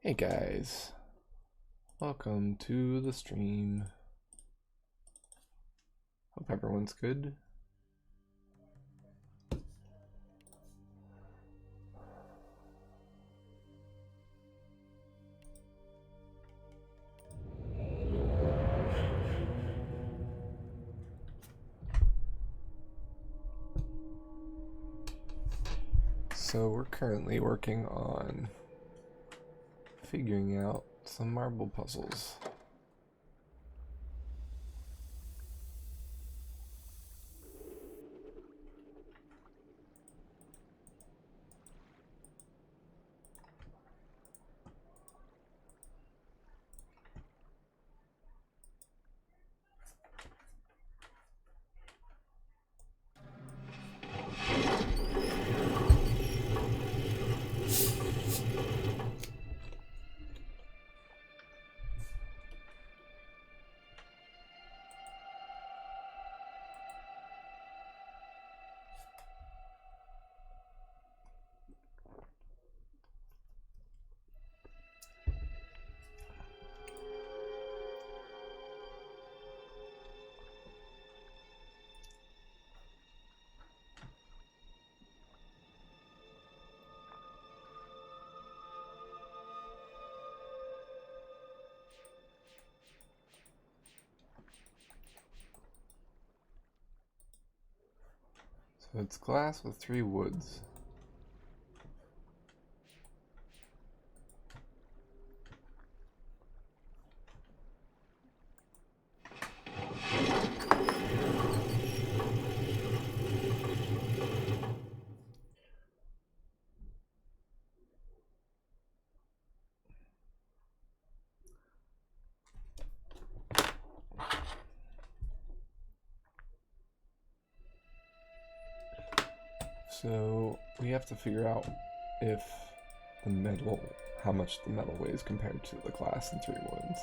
Hey guys, welcome to the stream. Hope everyone's good. So we're currently working on figuring out some marble puzzles. So it's glass with 3 woods. So we have to figure out if the metal, how much the metal weighs compared to the glass and 3 woods.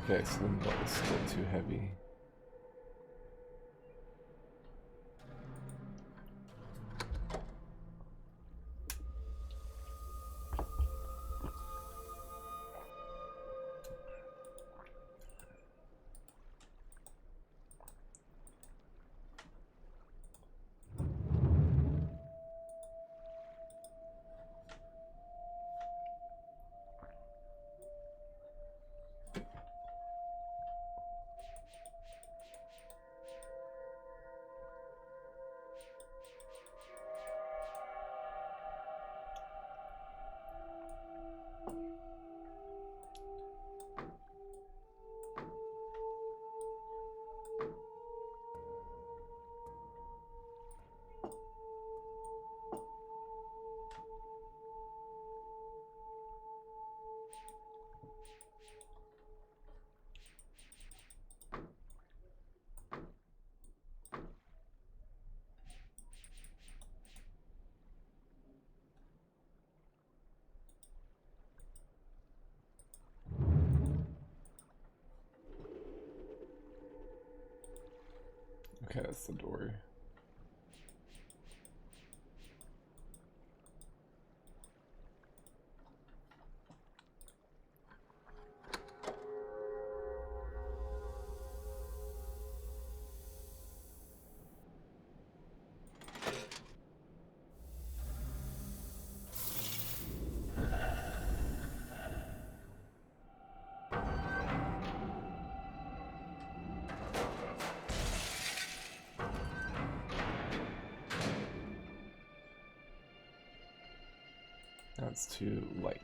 Okay, so the metal is still too heavy. Okay, that's the door. That's too light.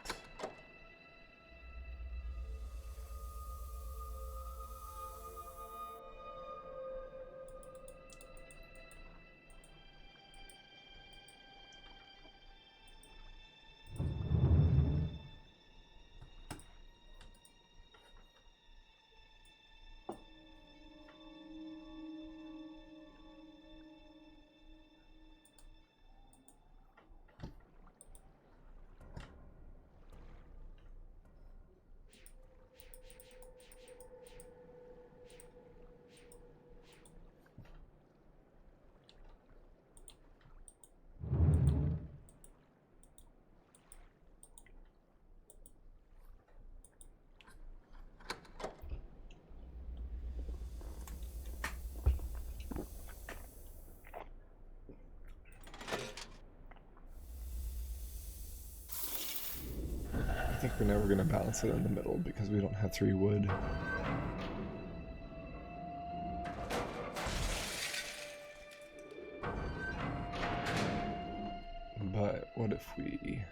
I think we're never going to balance it in the middle because we don't have 3 wood. But what if we...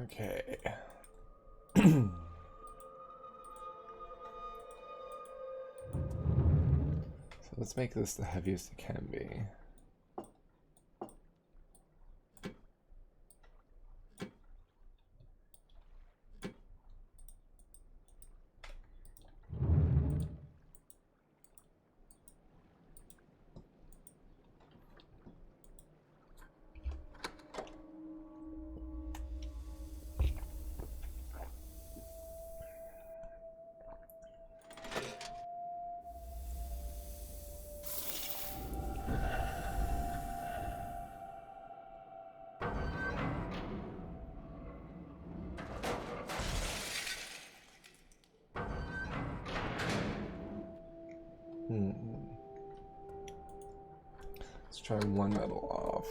Okay. So let's make this the heaviest it can be. Let's try 1 metal off.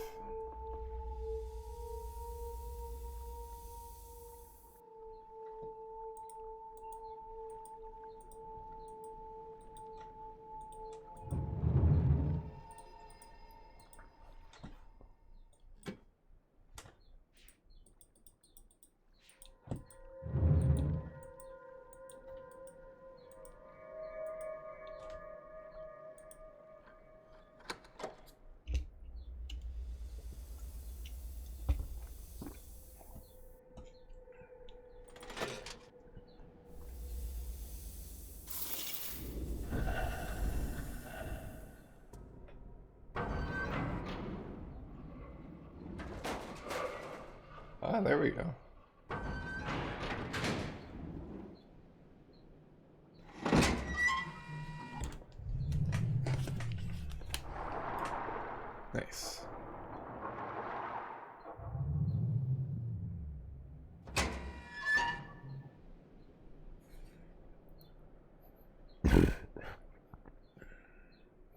Ah, there we go. Nice.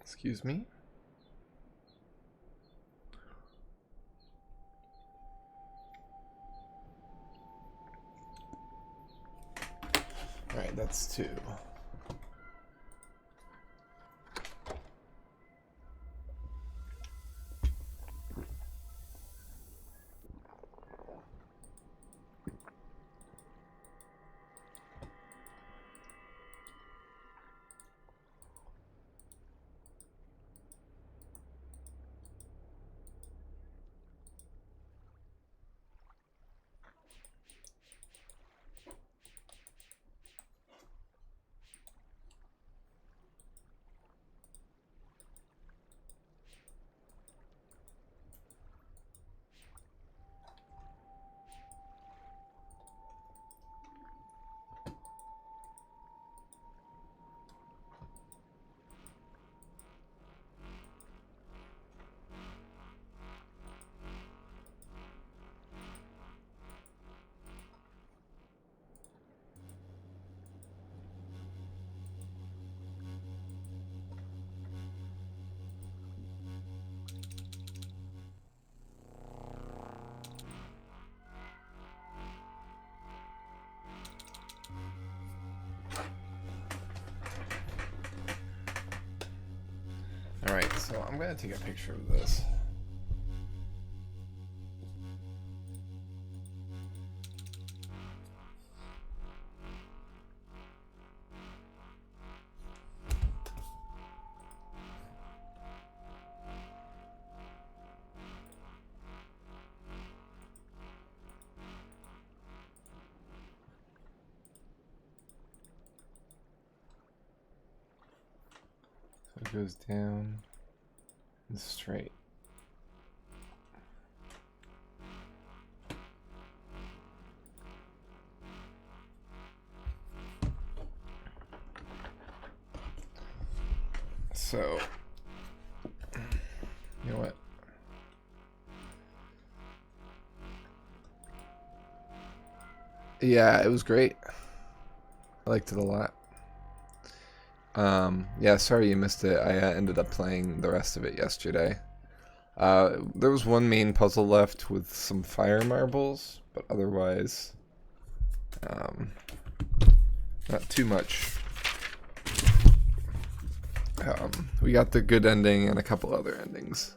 Excuse me. All right, that's 2. So I'm gonna take a picture of this. So it goes down and straight. So, you know what? Yeah, it was great. I liked it a lot. Yeah, sorry you missed it. I ended up playing the rest of it yesterday. There was one main puzzle left with some fire marbles, but otherwise, not too much. We got the good ending and a couple other endings.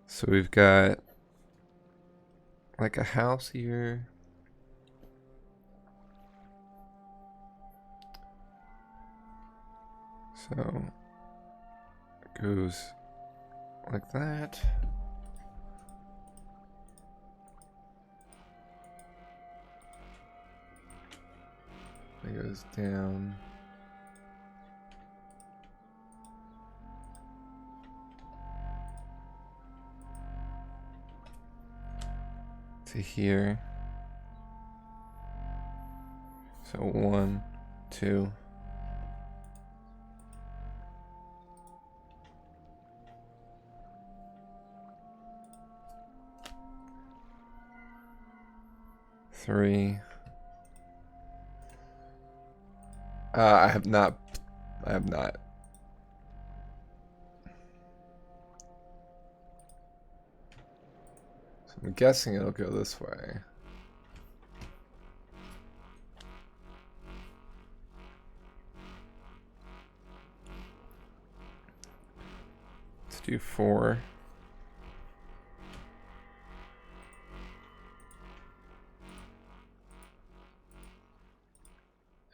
So we've got like a house here. So it goes like that. It goes down. To here. So 1, 2. 3. I have not. So I'm guessing it'll go this way. Let's do 4.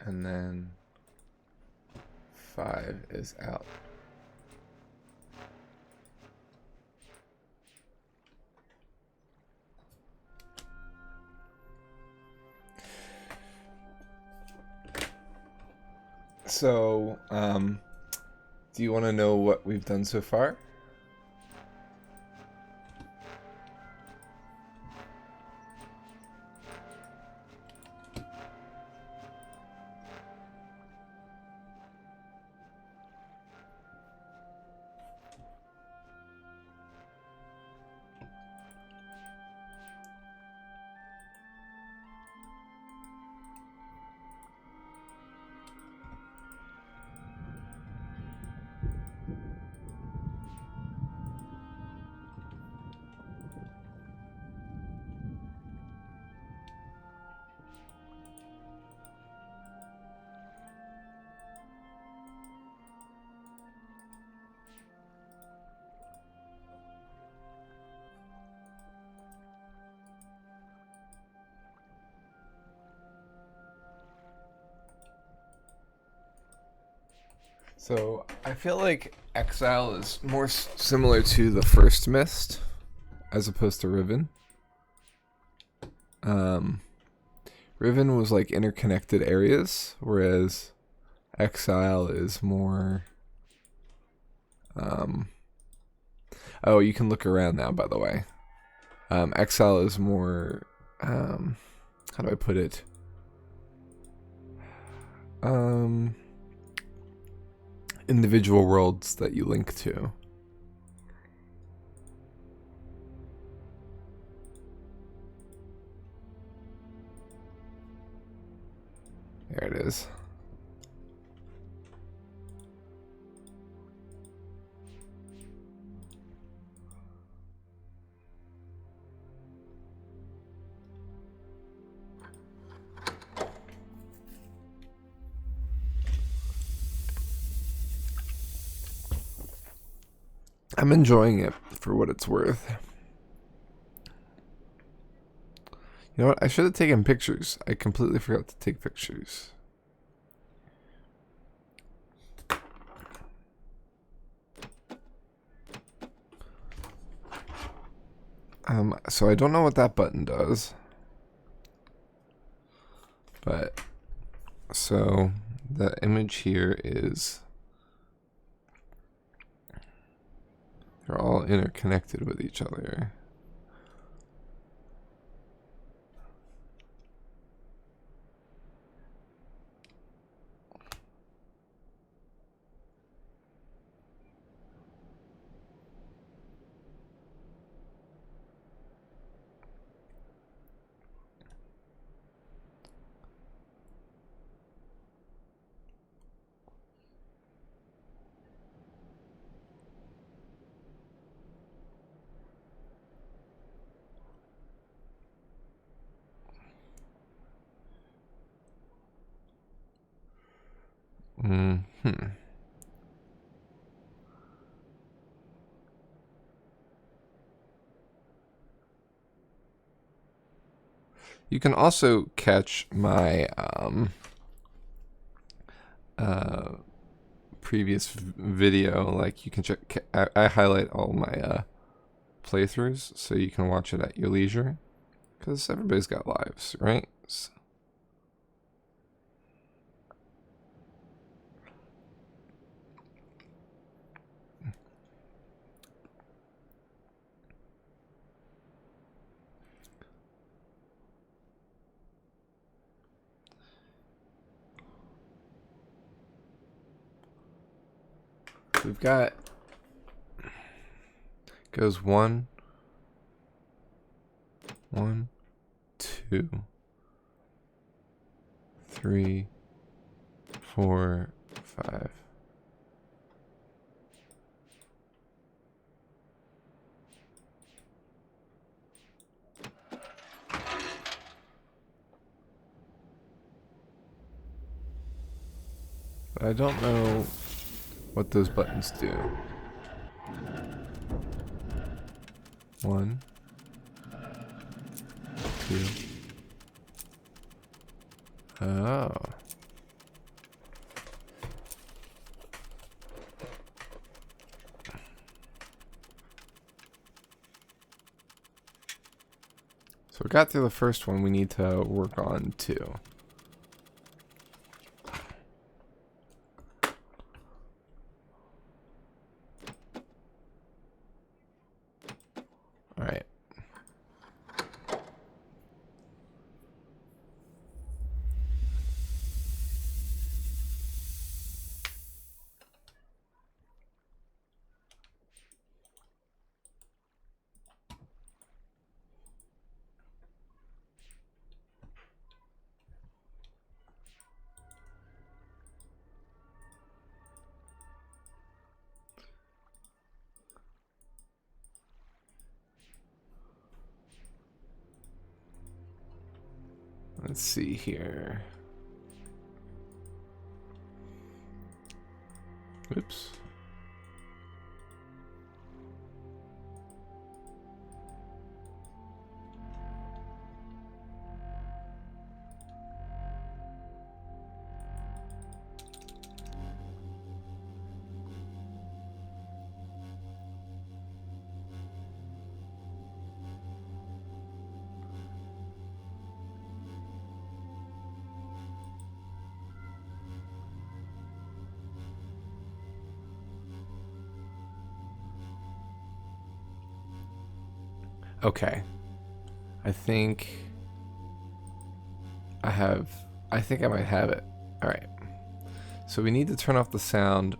And then 5 is out. So, do you want to know what we've done so far? So I feel like Exile is more similar to the first Myst as opposed to Riven. Riven was like interconnected areas, whereas Exile is more. Oh, you can look around now, by the way. Exile is more. How do I put it? Individual worlds that you link to. There it is. I'm enjoying it for what it's worth. You know what? I should have taken pictures. I completely forgot to take pictures. So I don't know what that button does. But, so the image here is, they're all interconnected with each other. You can also catch my previous video. Like, you can check. I highlight all my playthroughs, so you can watch it at your leisure. Because everybody's got lives, right? So we've got, goes 1, 2, 3, 4, 5. But I don't know what those buttons do. 1, 2. Oh. So we got through the first one. We need to work on 2. All right. Let's see here. Oops. Okay. I think I might have it. All right. So we need to turn off the sound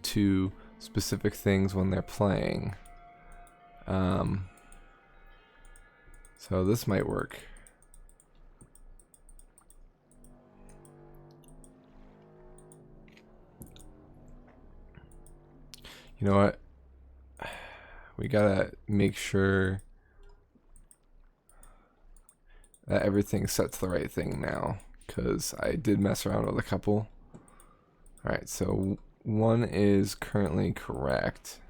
to specific things when they're playing. So this might work. You know what? We gotta make sure that everything's set to the right thing now, because I did mess around with a couple. Alright, so 1 is currently correct.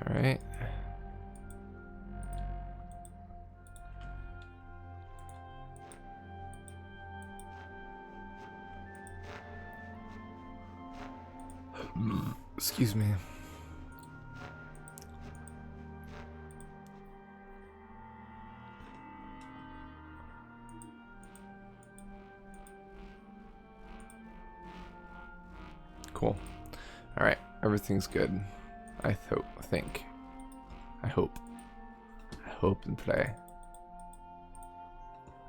Alright. Excuse me. Cool. Alright, everything's good. I think. I hope. I hope and pray.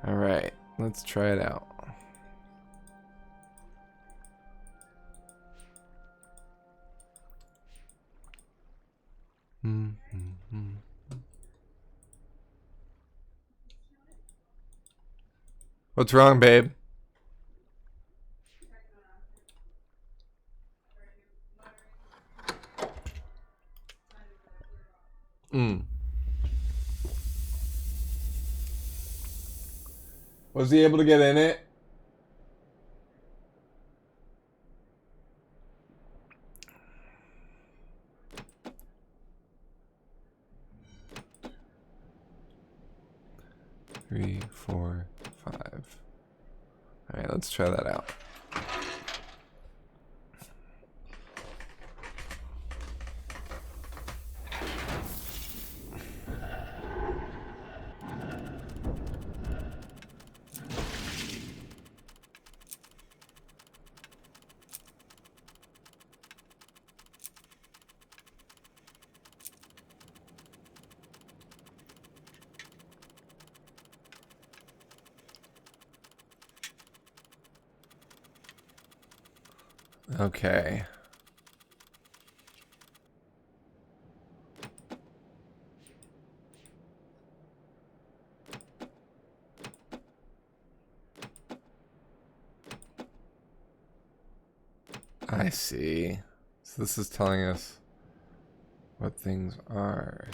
Alright, let's try it out. What's wrong, babe? Was he able to get in it? Three, 4, 5. All right, let's try that out. Okay. I see. So this is telling us what things are.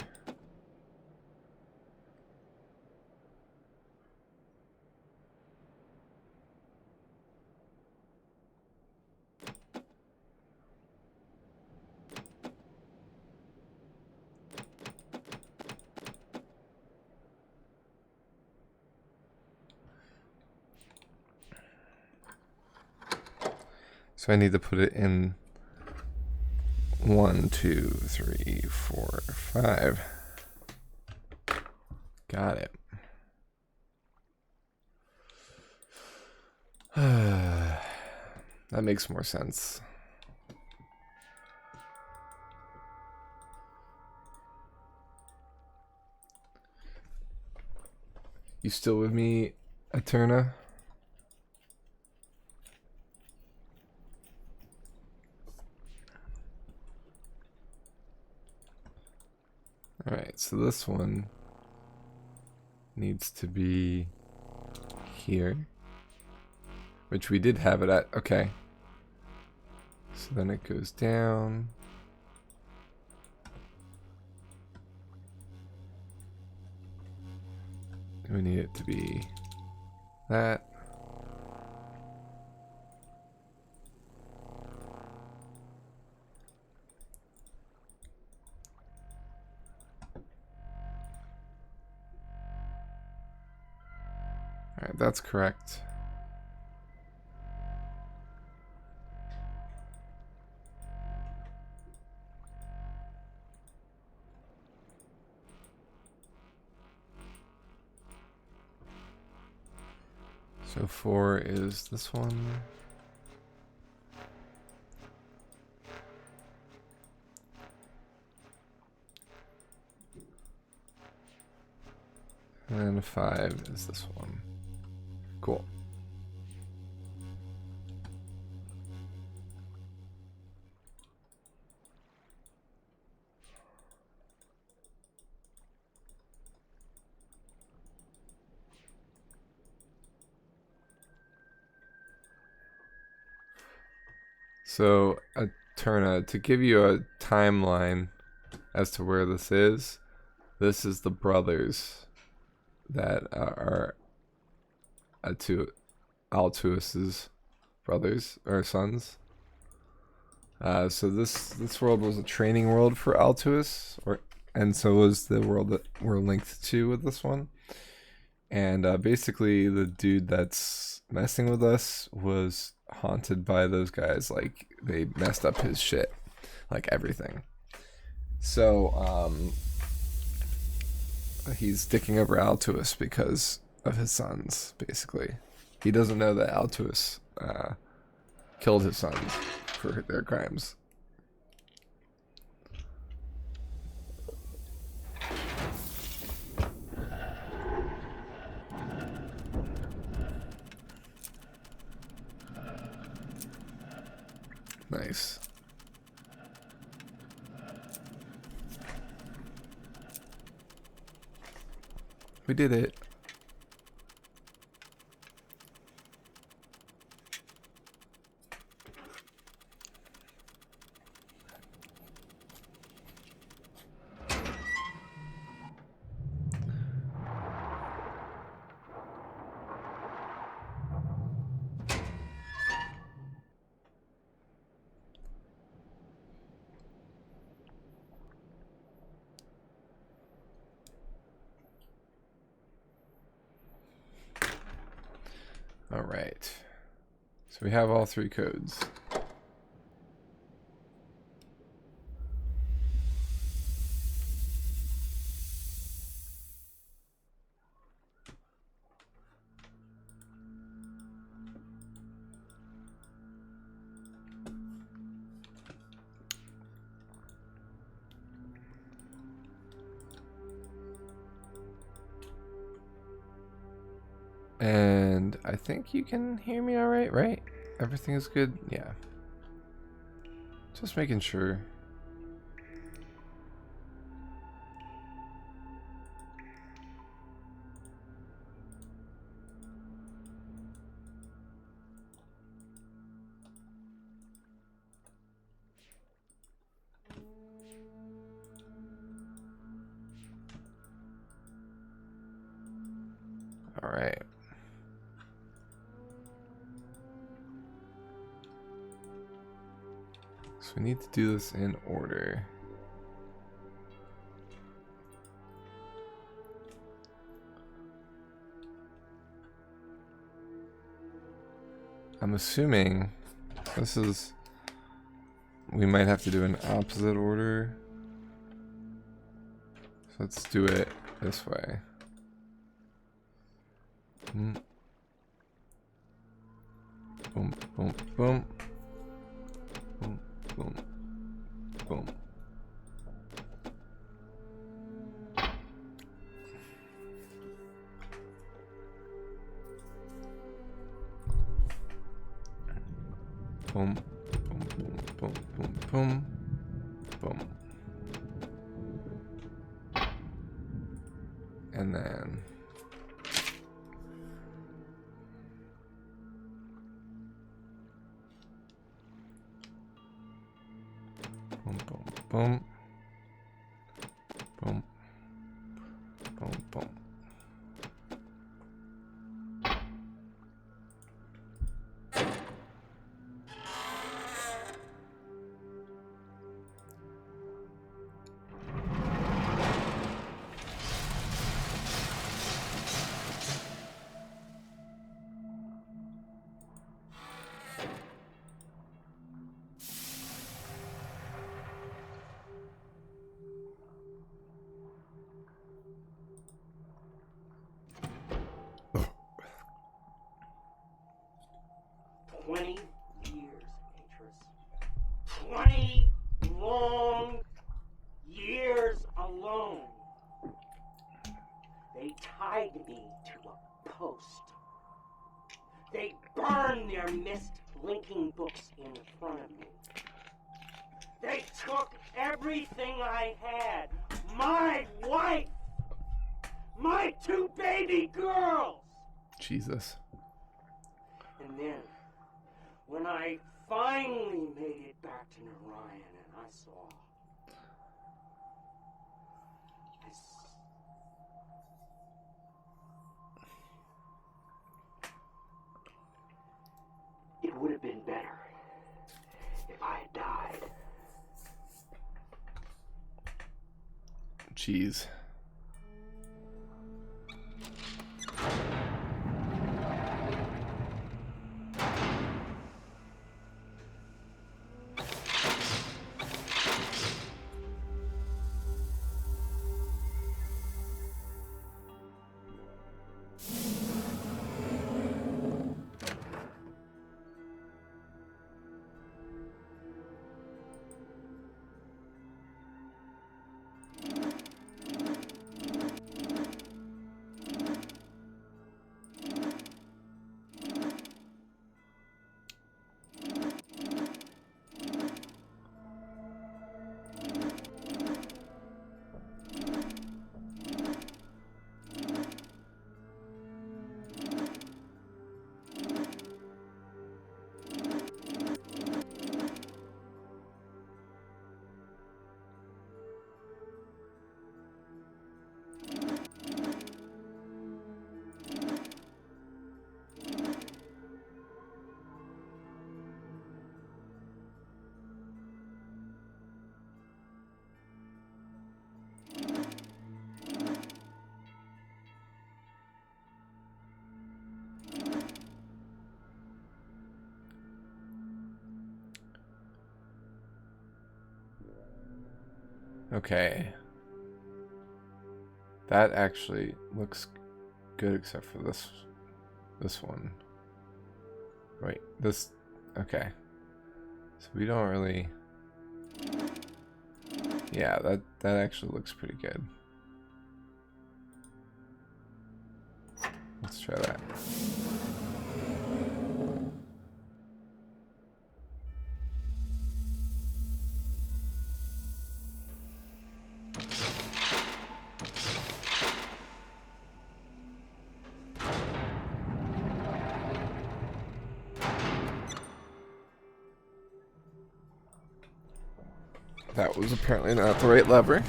So I need to put it in 1, 2, 3, 4, 5. Got it. That makes more sense. You still with me, Eterna? Alright, so this one needs to be here, which we did have it at. Okay. So then it goes down. We need it to be that. Alright, that's correct. So 4 is this one. And 5 is this one. Cool. So, Eterna, to give you a timeline as to where this is the brothers that are Altuus's brothers or sons. So this world was a training world for Altuus, and so was the world that we're linked to with this one. And basically, the dude that's messing with us was haunted by those guys. Like, they messed up his shit, like everything. So he's sticking over Altuus because of his sons. Basically, he doesn't know that Altuus killed his sons for their crimes. Nice. We did it. All right. So we have all 3 codes. And I think you can hear me all right, right? Everything is good? Yeah. Just making sure. All right. So we need to do this in order. I'm assuming this is... we might have to do an opposite order. So let's do it this way. Boom, boom, boom. Boom, boom, boom. Boom, boom, boom, boom, boom, boom, boom. And then boom, boom, boom, boom, boom, boom. Long years alone. They tied me to a post. They burned their Myst linking books in front of me. They took everything I had. My wife. My 2 baby girls. Jesus. And then, when I finally made it back to Narayan and I saw... It would have been better if I had died. Jeez. Okay. That actually looks good except for this one. Wait, this okay. So we don't really. Yeah, that actually looks pretty good. Let's try that. That was apparently not the right lever.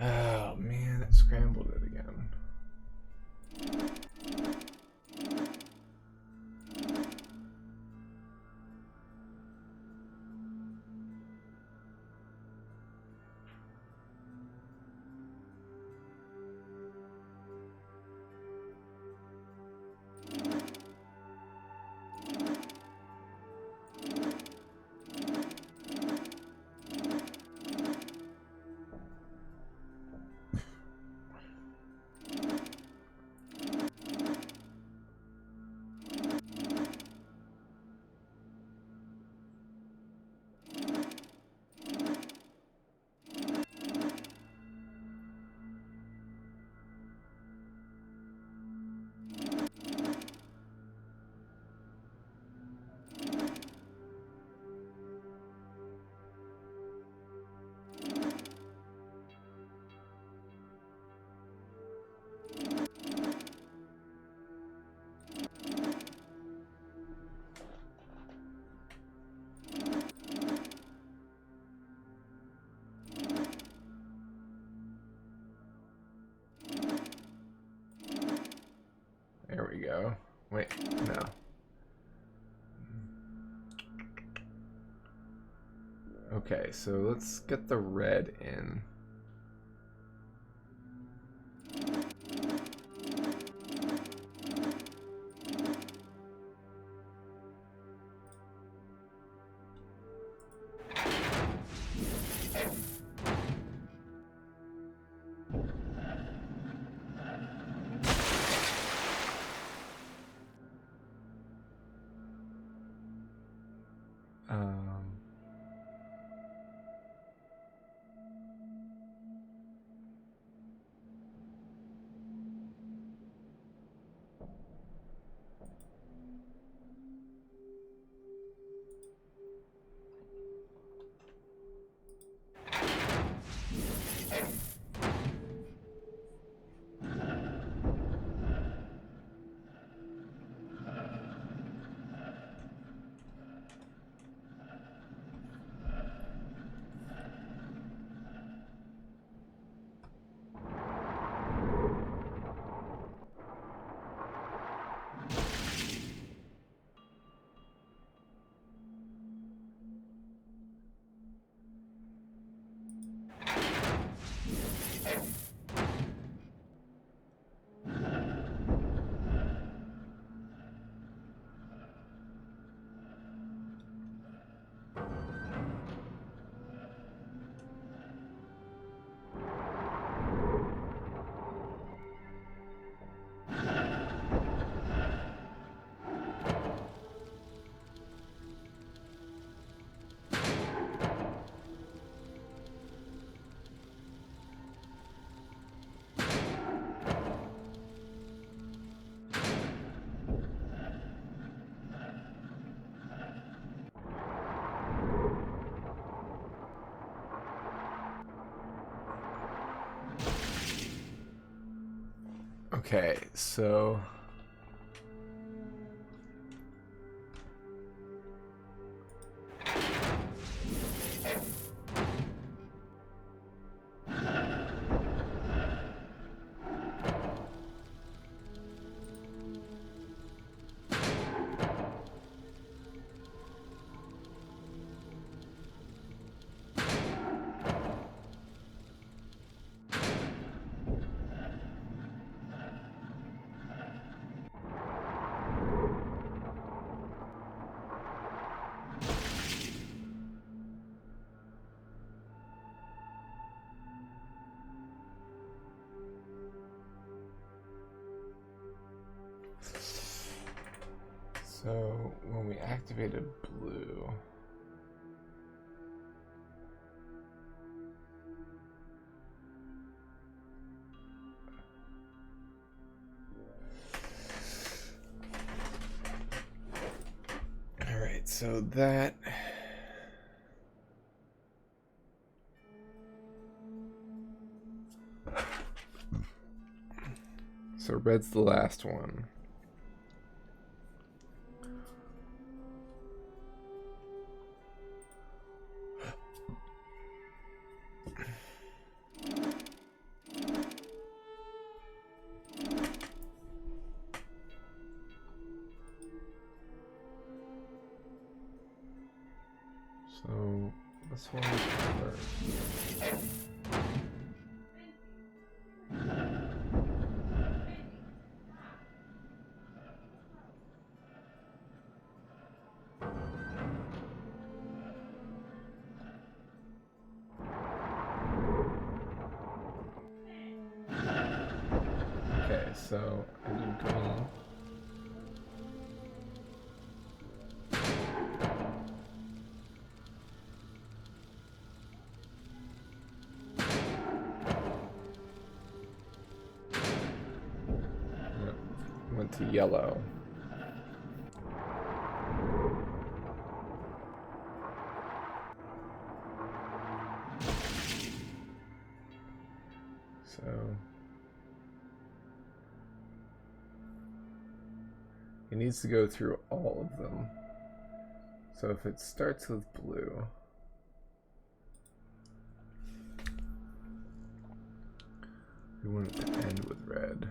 Oh man, it scrambled it again. There we go. Wait, no. Okay, so let's get the red in. Okay, so when we activated blue, all right, so that red's the last one. So this one first. Okay, so I did green. Went to yellow. So it needs to go through all of them. So if it starts with blue, we want it to end with red.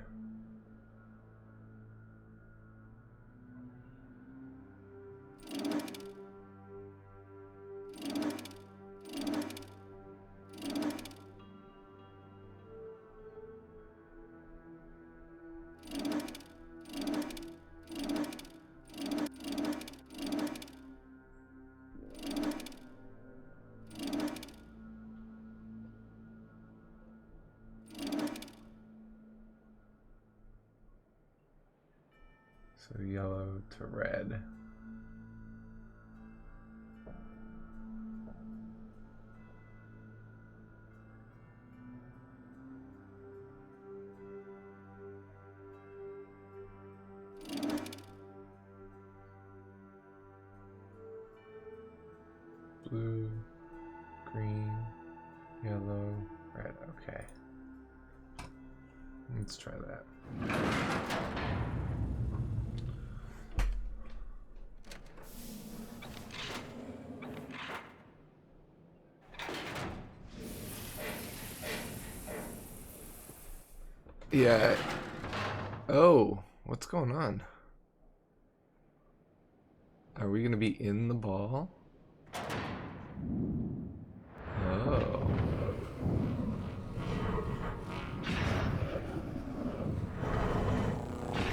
So yellow to red. Blue, green, yellow, red. Okay. Let's try that. Yeah. Oh, what's going on? Are we gonna be in the ball? Oh.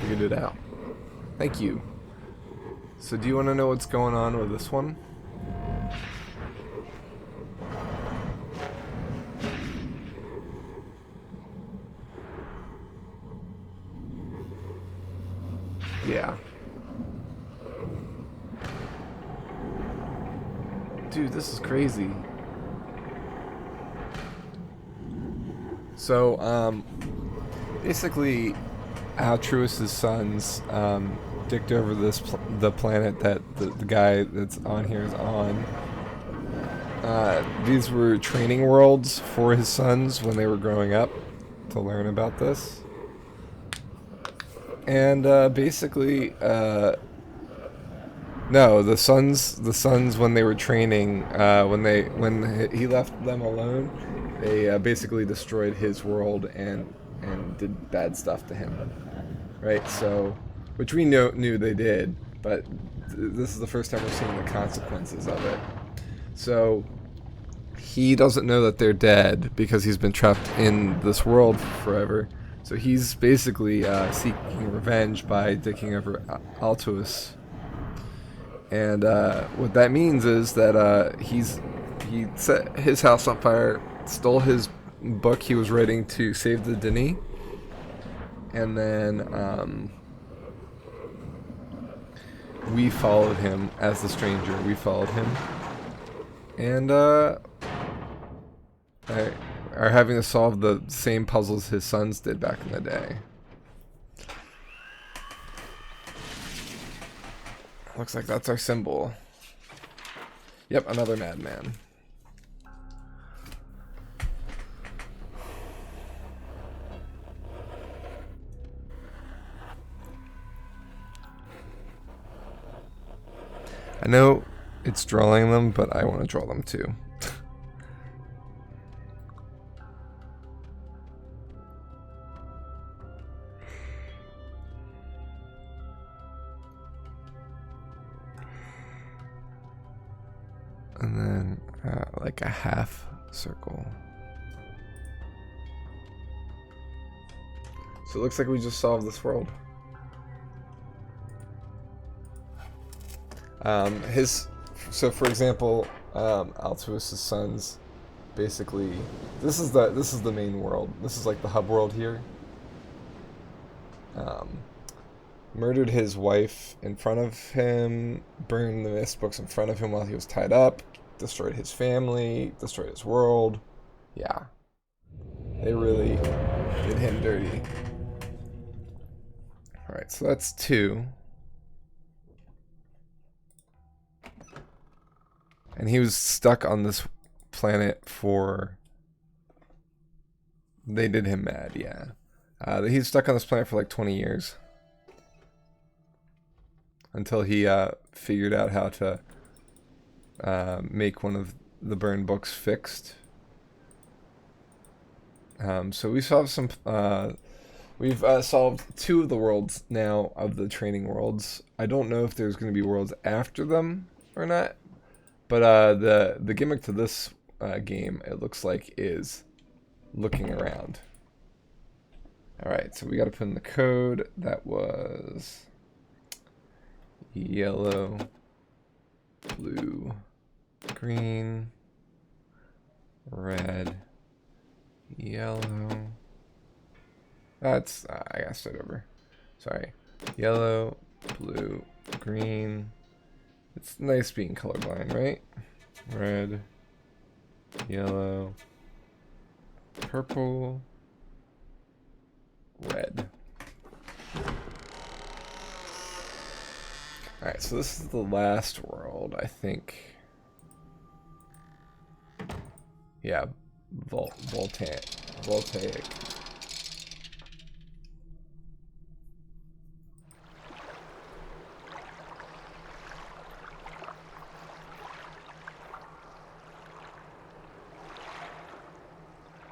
Figured it out. Thank you. So do you want to know what's going on with this one? Yeah. Dude, this is crazy. So, basically, Altruist's sons dicked over the planet that the guy that's on here is on. These were training worlds for his sons when they were growing up to learn about this. And basically, no, the sons when they were training, when he left them alone, they basically destroyed his world and did bad stuff to him. Right? So, which we knew they did, but this is the first time we're seeing the consequences of it. So he doesn't know that they're dead because he's been trapped in this world forever. So he's basically seeking revenge by taking over Altuus. And what that means is that he set his house on fire, stole his book he was writing to save the Denis, and then we followed him as the stranger. We followed him, and are having to solve the same puzzles his sons did back in the day. Looks like that's our symbol. Yep, another madman. I know it's drawing them, but I want to draw them too. And then like a half circle. So it looks like we just solved this world. So for example, Altuus' sons, basically, this is the main world. This is like the hub world here. Murdered his wife in front of him, burned the Myst books in front of him while he was tied up, destroyed his family, destroyed his world. Yeah. They really did him dirty. Alright, so that's 2. And he was stuck on this planet for... They did him mad, yeah. He was stuck on this planet for like 20 years. Until he figured out how to make one of the burned books fixed. So we solved some... we've solved 2 of the worlds now, of the training worlds. I don't know if there's going to be worlds after them or not. But the gimmick to this game, it looks like, is looking around. Alright, so we got to put in the code. That was yellow, blue, green, red, yellow. That's, I gotta start over. Sorry. Yellow, blue, green. It's nice being colorblind, right? Red, yellow, purple, red. Alright, so this is the last world, I think. Yeah, voltaic.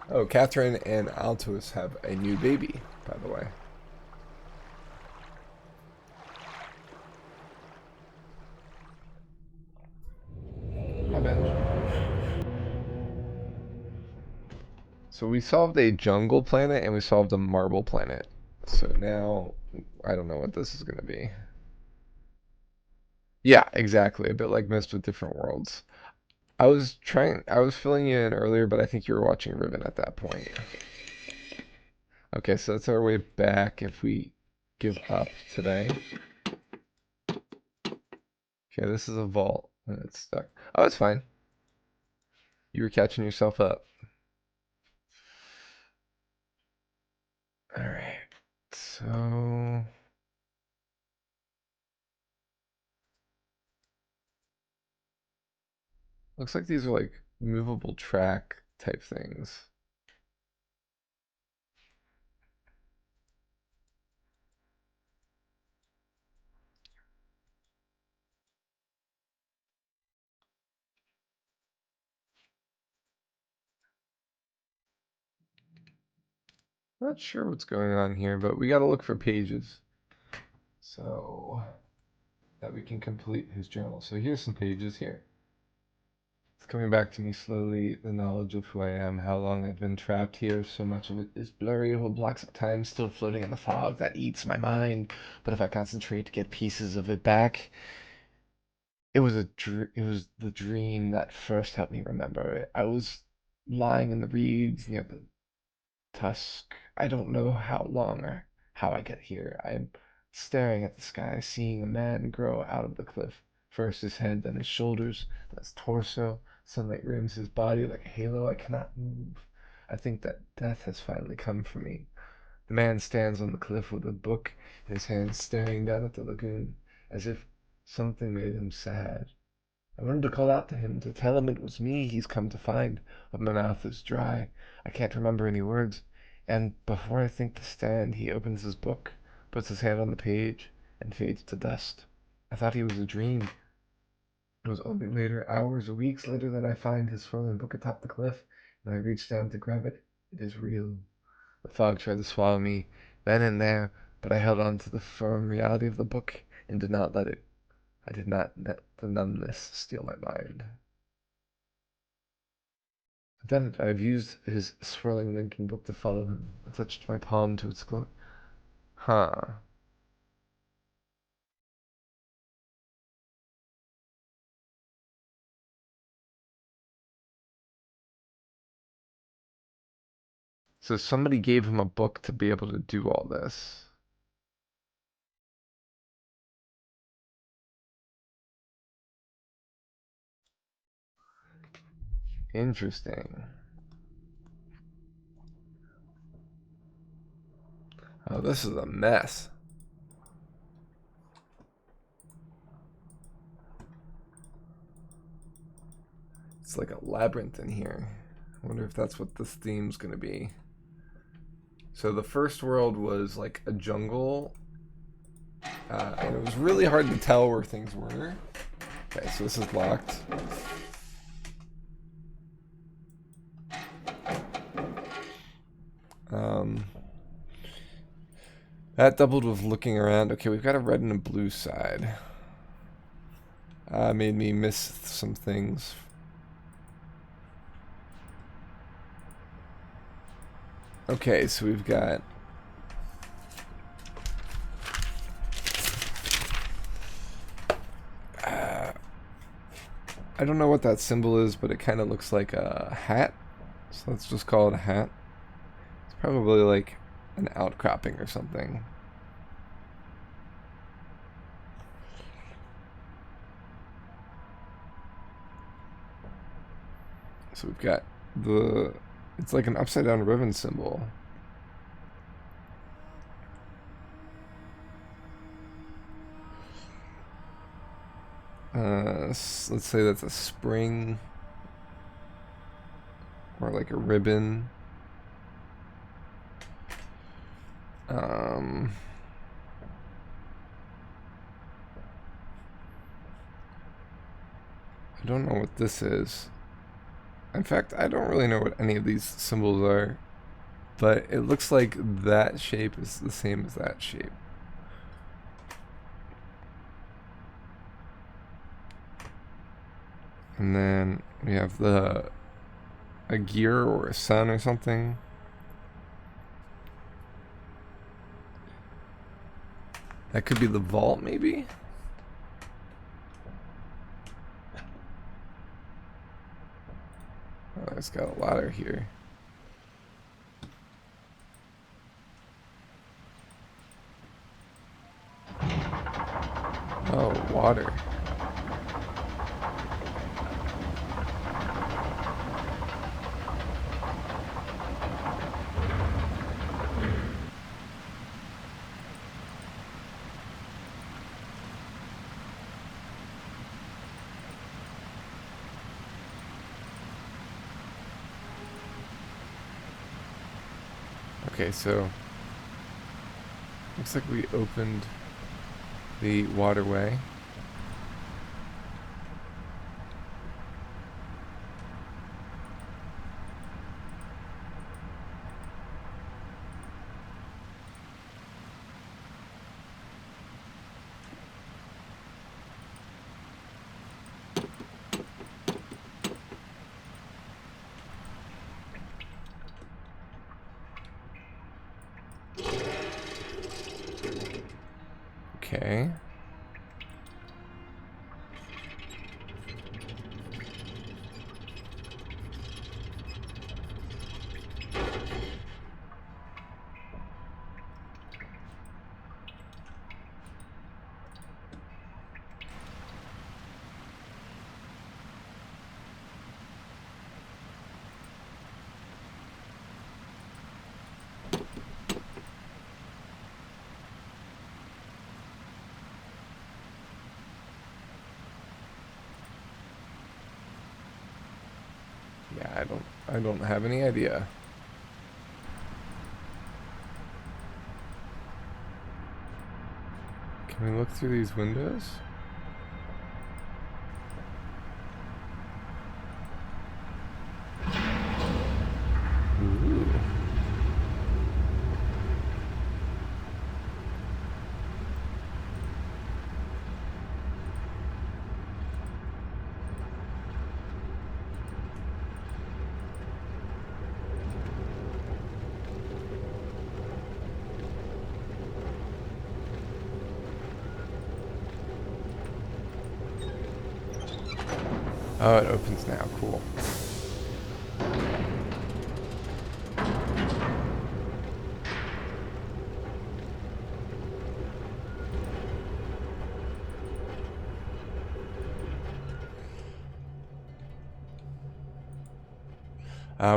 Oh, Catherine and Altuus have a new baby, by the way. Hi, Ben. So we solved a jungle planet and we solved a marble planet. So now, I don't know what this is going to be. Yeah, exactly. A bit like Myst with different worlds. I was filling you in earlier, but I think you were watching Riven at that point. Okay, so that's our way back if we give up today. Okay, this is a vault, and it's stuck. Oh, it's fine. You were catching yourself up. Alright, so... Looks like these are like movable track type things. Not sure what's going on here, but we gotta look for pages. So that we can complete his journal. So here's some pages here. It's coming back to me slowly, the knowledge of who I am, how long I've been trapped here. So much of it is blurry, whole blocks of time still floating in the fog that eats my mind. But if I concentrate to get pieces of it back, it was the dream that first helped me remember it. I was lying in the reeds near the tusk. I don't know how long or how I get here. I'm staring at the sky, seeing a man grow out of the cliff. First his head, then his shoulders, then his torso. Sunlight rims his body like a halo. I cannot move. I think that death has finally come for me. The man stands on the cliff with a book in his hand, staring down at the lagoon, as if something made him sad. I wanted to call out to him, to tell him it was me he's come to find, but my mouth is dry. I can't remember any words. And before I think to stand, he opens his book, puts his hand on the page, and fades to dust. I thought he was a dream. It was only later, hours or weeks later, that I find his swollen book atop the cliff, and I reach down to grab it. It is real. The fog tried to swallow me then and there, but I held on to the firm reality of the book and did not let it. I did not let the numbness steal my mind. Then I've used his swirling linking book to follow him. I touched my palm to its glow. Huh. So somebody gave him a book to be able to do all this. Interesting. Oh, this is a mess. It's like a labyrinth in here. I wonder if that's what this theme's gonna be. So the first world was like a jungle, and it was really hard to tell where things were. Okay, so this is locked. That doubled with looking around. Okay, we've got a red and a blue side. Made me miss some things. Okay, so we've got I don't know what that symbol is, but it kind of looks like a hat. So let's just call it a hat. It's probably like an outcropping or something. So we've got it's like an upside down ribbon symbol. Let's say that's a spring or like a ribbon. I don't know what this is. In fact, I don't really know what any of these symbols are, but it looks like that shape is the same as that shape. And then we have a gear or a sun or something. That could be the vault, maybe? Oh, it's got a ladder here. Oh, water. Okay, so looks like we opened the waterway. Okay. Yeah, I don't have any idea. Can we look through these windows? Ooh. Oh, it opens now. Cool.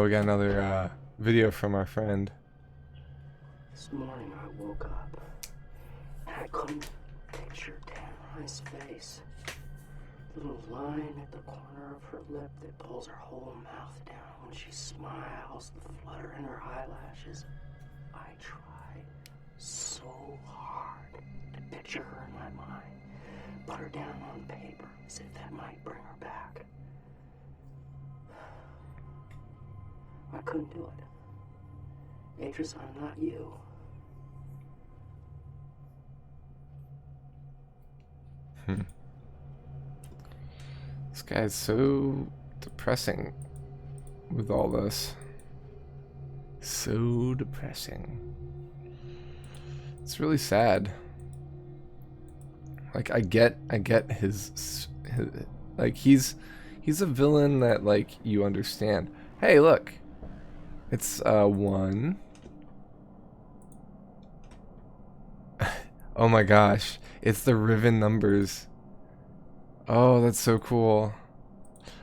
We got another video from our friend. This morning I woke up and I couldn't picture Tanrai's face. Little line at the corner of her lip that pulls her whole mouth down when she smiles, the flutter in her eyelashes. I tried so hard to picture her in my mind, put her down on paper as if that might bring her back. I couldn't do it. Beatrice, I'm not you. This guy's so depressing with all this. So depressing. It's really sad. Like I get his like he's a villain that like you understand. Hey, look. It's 1. Oh my gosh. It's the Riven numbers. Oh, that's so cool.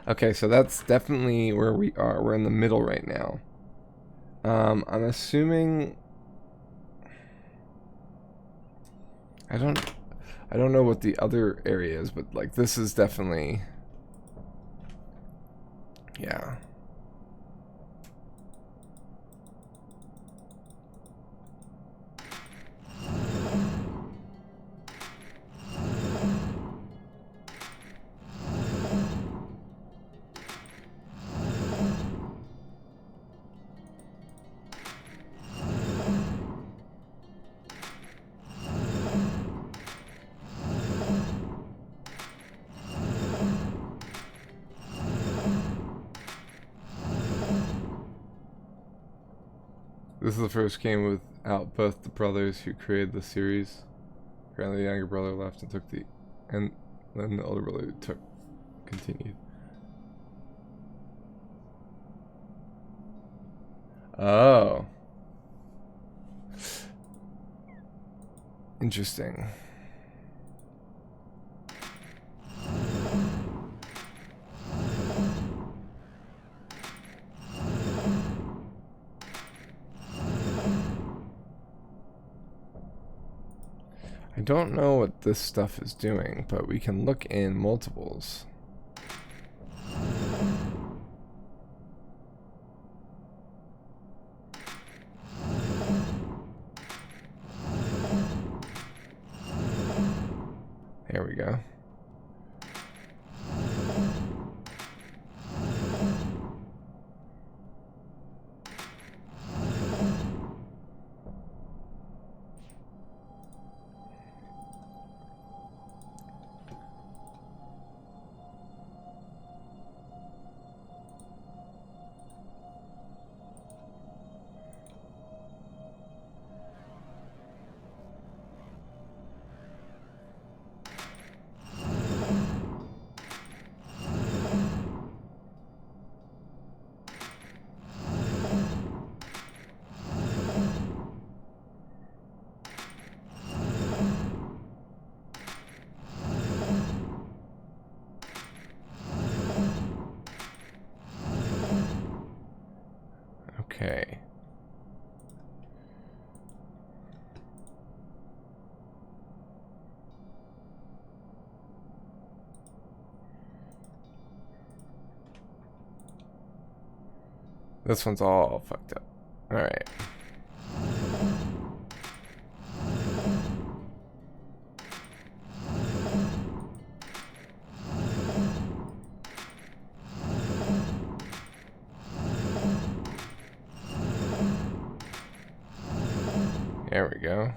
Okay, so that's definitely where we are. We're in the middle right now. I'm assuming I don't know what the other area is, but like this is definitely, yeah. This is the first game without both the brothers who created the series. Apparently the younger brother left and took the, and then the older brother continued. Oh. Interesting. I don't know what this stuff is doing, but we can look in multiples. There we go. Okay. This one's all fucked up. Alright. There we go.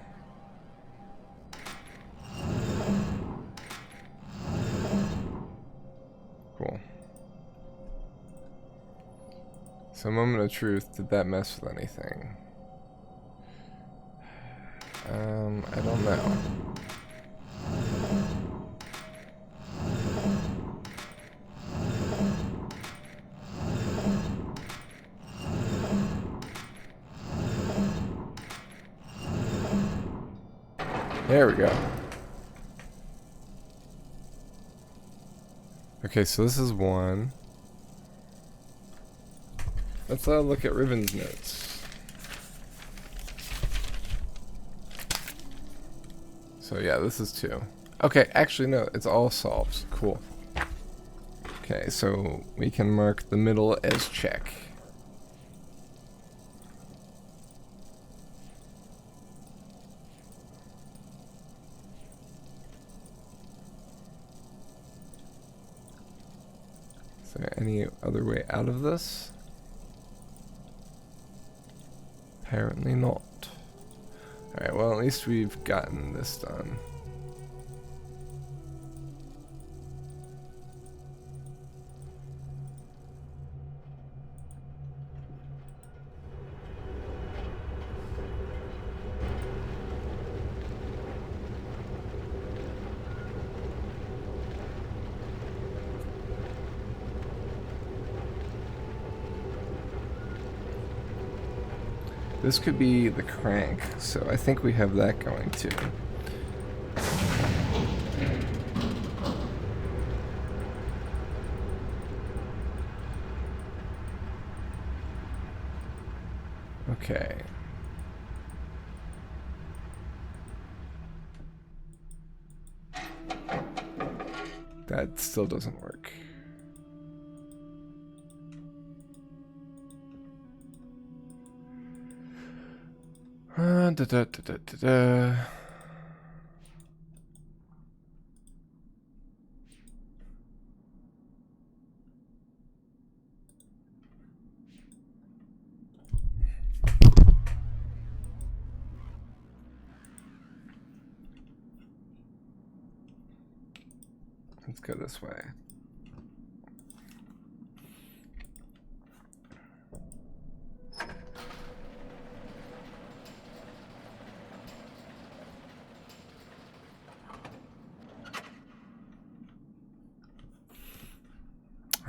Cool. So, moment of truth, did that mess with anything? I don't know. There we go. Okay, so this is one. Let's look at Riven's notes. So yeah, this is 2. Okay, actually no, it's all solves. Cool. Okay, so we can mark the middle as check. Is there any other way out of this? Apparently not. Alright, well at least we've gotten this done. This could be the crank, so I think we have that going too. Okay. That still doesn't work. Da, da, da, da, da, da. Let's go this way.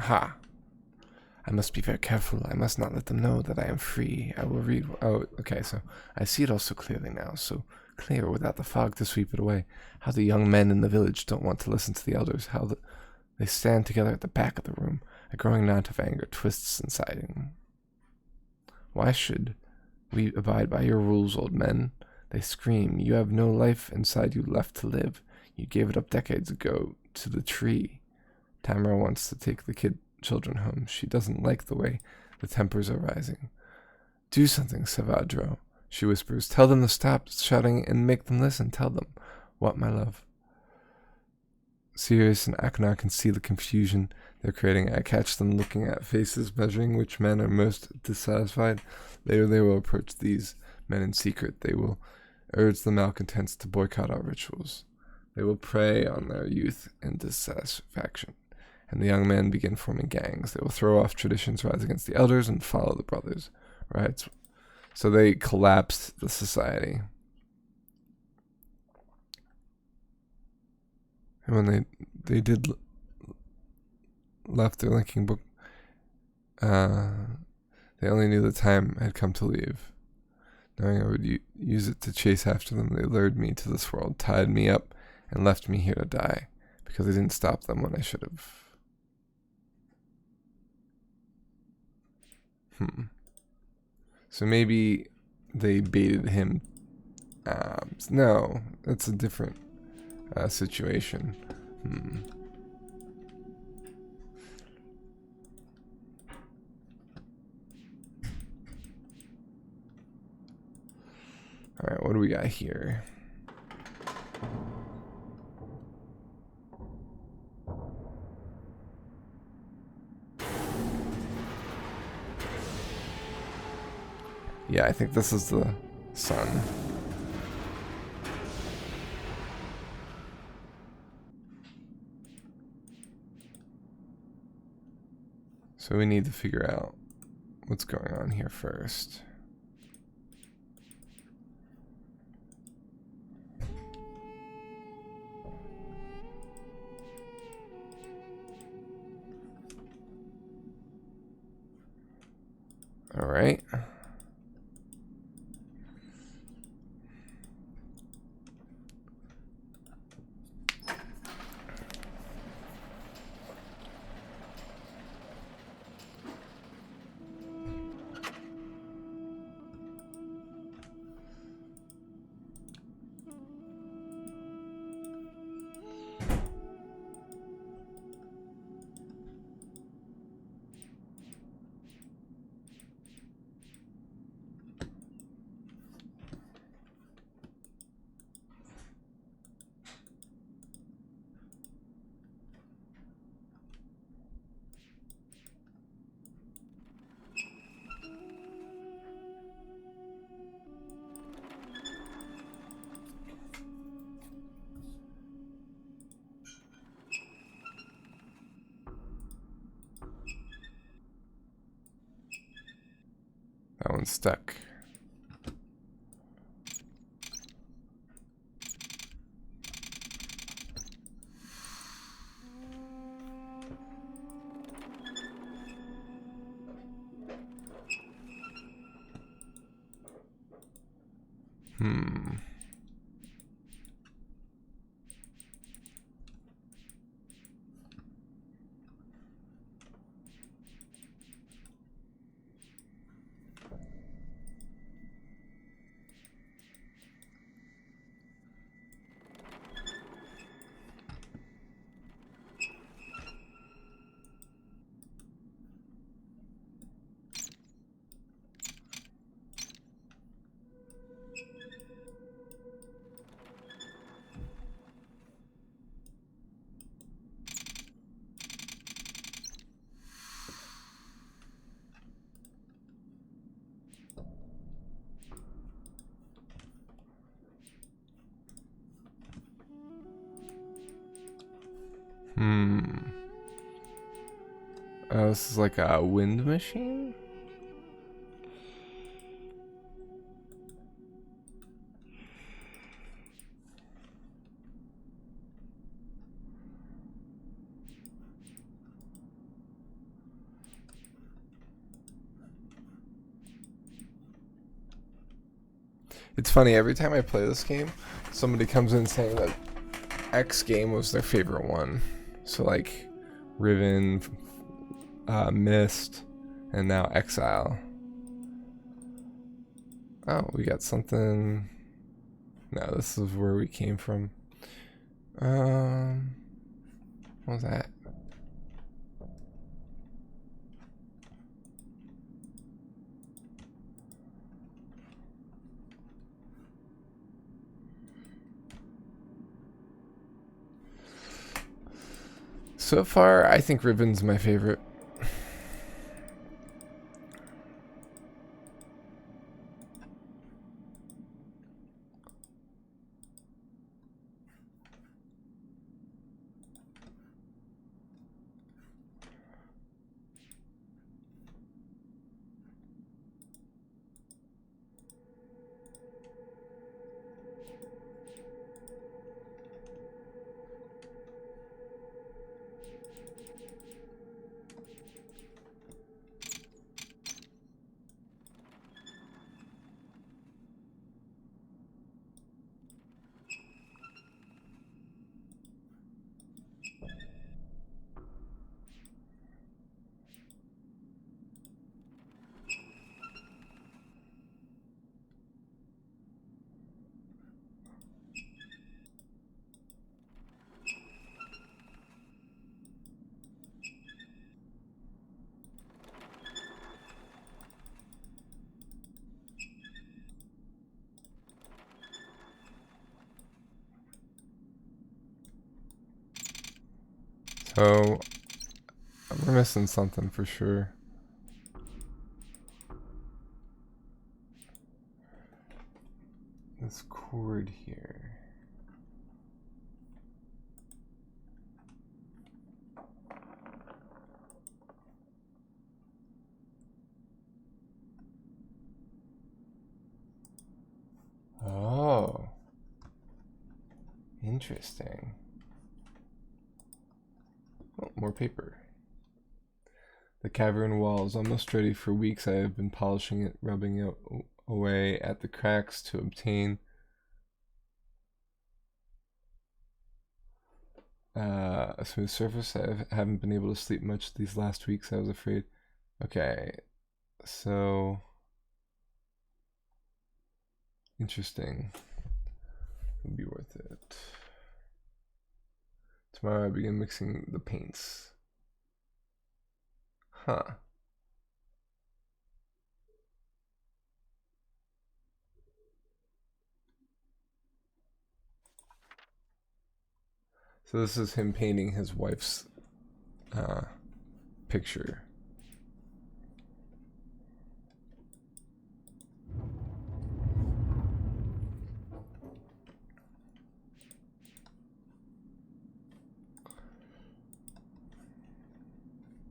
Ha. I must be very careful. I must not let them know that I am free. I will read. Oh, okay, so I see it all so clearly now. So clear without the fog to sweep it away. How the young men in the village don't want to listen to the elders. How they stand together at the back of the room. A growing knot of anger twists inside him. Why should we abide by your rules, old men? They scream. You have no life inside you left to live. You gave it up decades ago to the tree. Tamara wants to take the children home. She doesn't like the way the tempers are rising. Do something, Savadro, she whispers. Tell them to stop shouting and make them listen. Tell them. What, my love? Sirius and Akhenar can see the confusion they're creating. I catch them looking at faces, measuring which men are most dissatisfied. Later they will approach these men in secret. They will urge the malcontents to boycott our rituals. They will prey on their youth and dissatisfaction. And the young men begin forming gangs. They will throw off traditions, rise against the elders, and follow the brothers. Right? So they collapsed the society. And when they did left their linking book, they only knew the time had come to leave. Knowing I would use it to chase after them, they lured me to this world, tied me up, and left me here to die, because I didn't stop them when I should have. So maybe they baited him. No, that's a different situation. Alright, what do we got here? Yeah, I think this is the sun. So we need to figure out what's going on here first. All right. That one's stuck. Oh, this is like a wind machine? It's funny, every time I play this game, somebody comes in saying that X game was their favorite one. So like Riven, Myst, and now Exile. Oh, we got something. No, this is where we came from. What was that? So far, I think Riven's my favorite. Oh, we're missing something for sure. This cord here. Oh. Interesting. Oh, more paper. The cavern wall is almost ready. For weeks I have been polishing it, rubbing it away at the cracks to obtain a smooth surface. I haven't been able to sleep much these last weeks. I was afraid. Okay, so interesting. It'll be worth it. Tomorrow I begin mixing the paints. Huh. So this is him painting his wife's picture.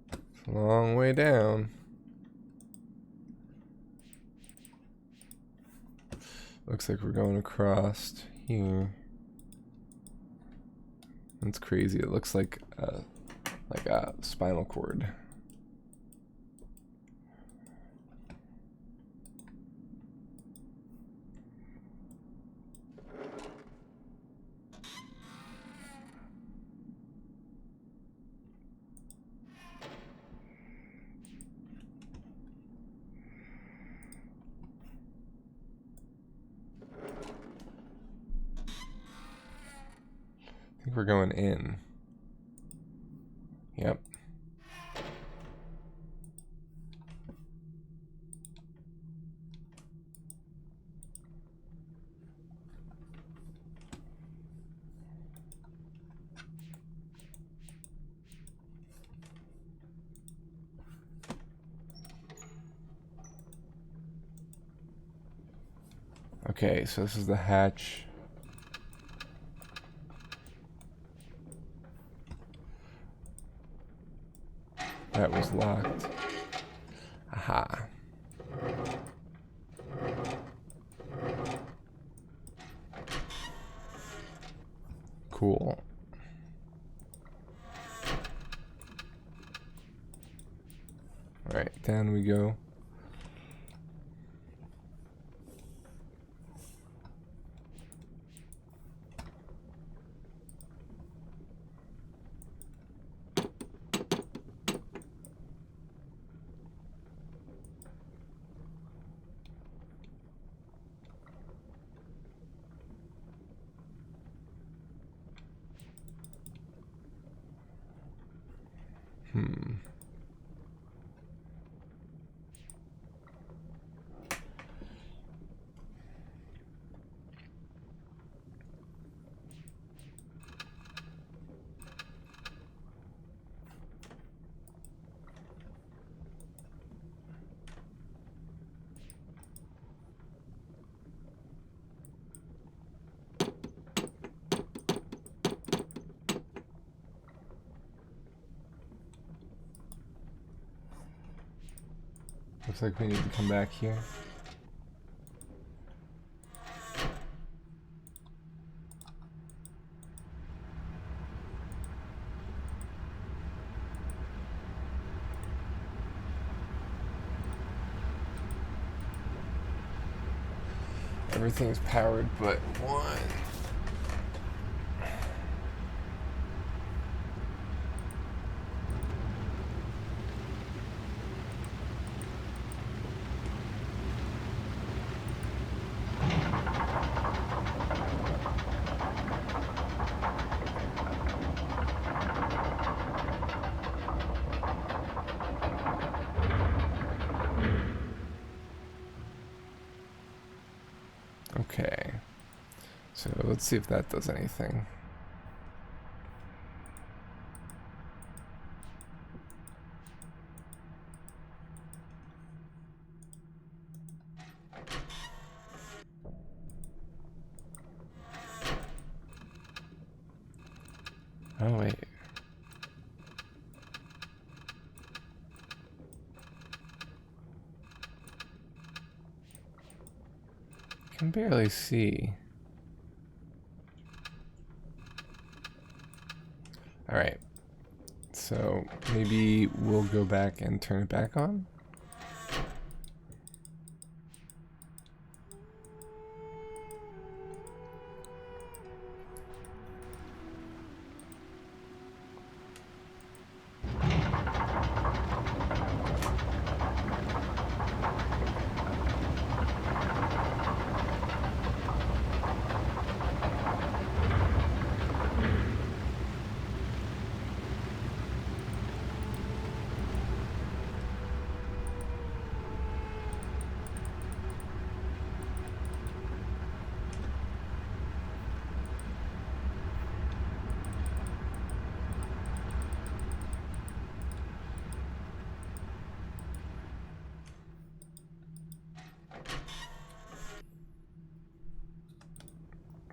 It's a long way down. Looks like we're going across here. That's crazy. It looks like a spinal cord. I think we're going in. Yep. Okay, so this is the hatch. That was locked. Aha. Cool. Alright, down we go. Looks like we need to come back here. Everything's powered but one. Okay, so let's see if that does anything. Oh, wait. I can barely see. Alright. So maybe we'll go back and turn it back on?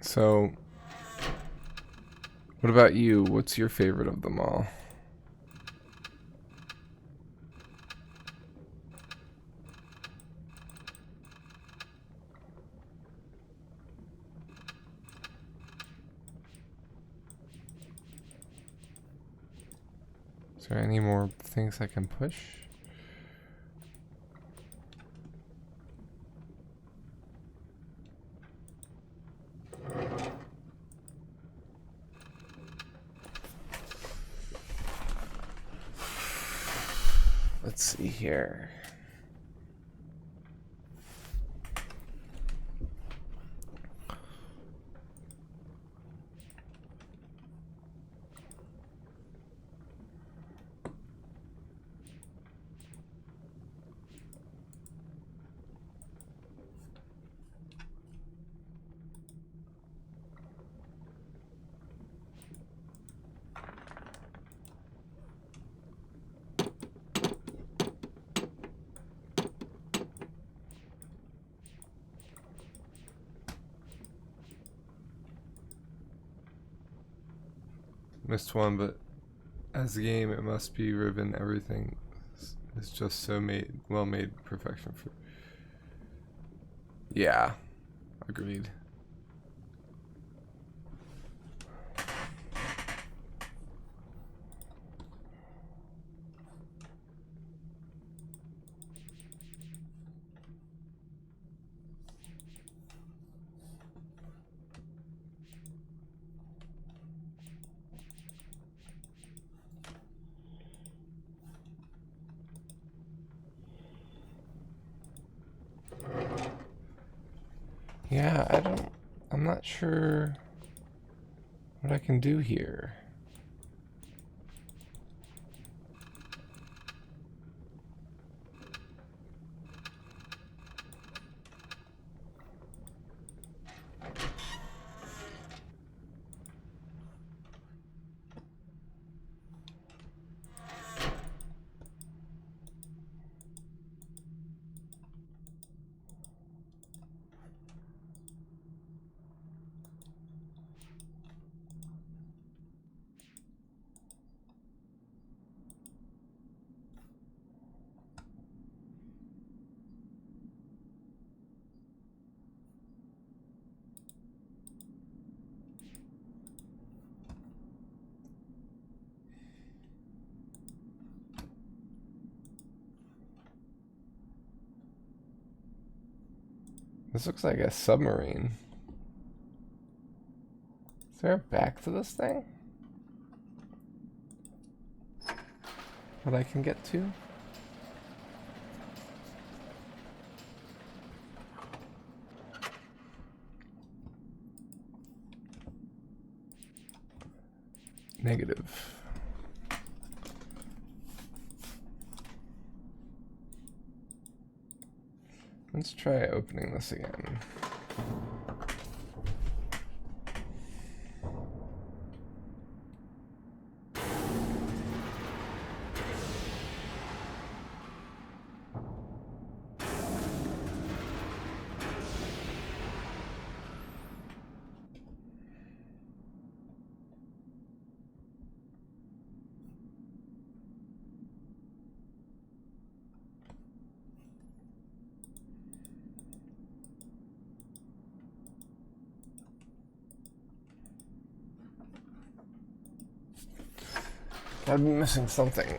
So, what about you? What's your favorite of them all? Is there any more things I can push? Let's see here. Missed one, but as a game, it must be Riven. Everything is just so well made, perfection for. Yeah, agreed. Yeah, I'm not sure what I can do here. This looks like a submarine. Is there a back to this thing that I can get to? Negative. Let's try opening this again. Gotta be missing something.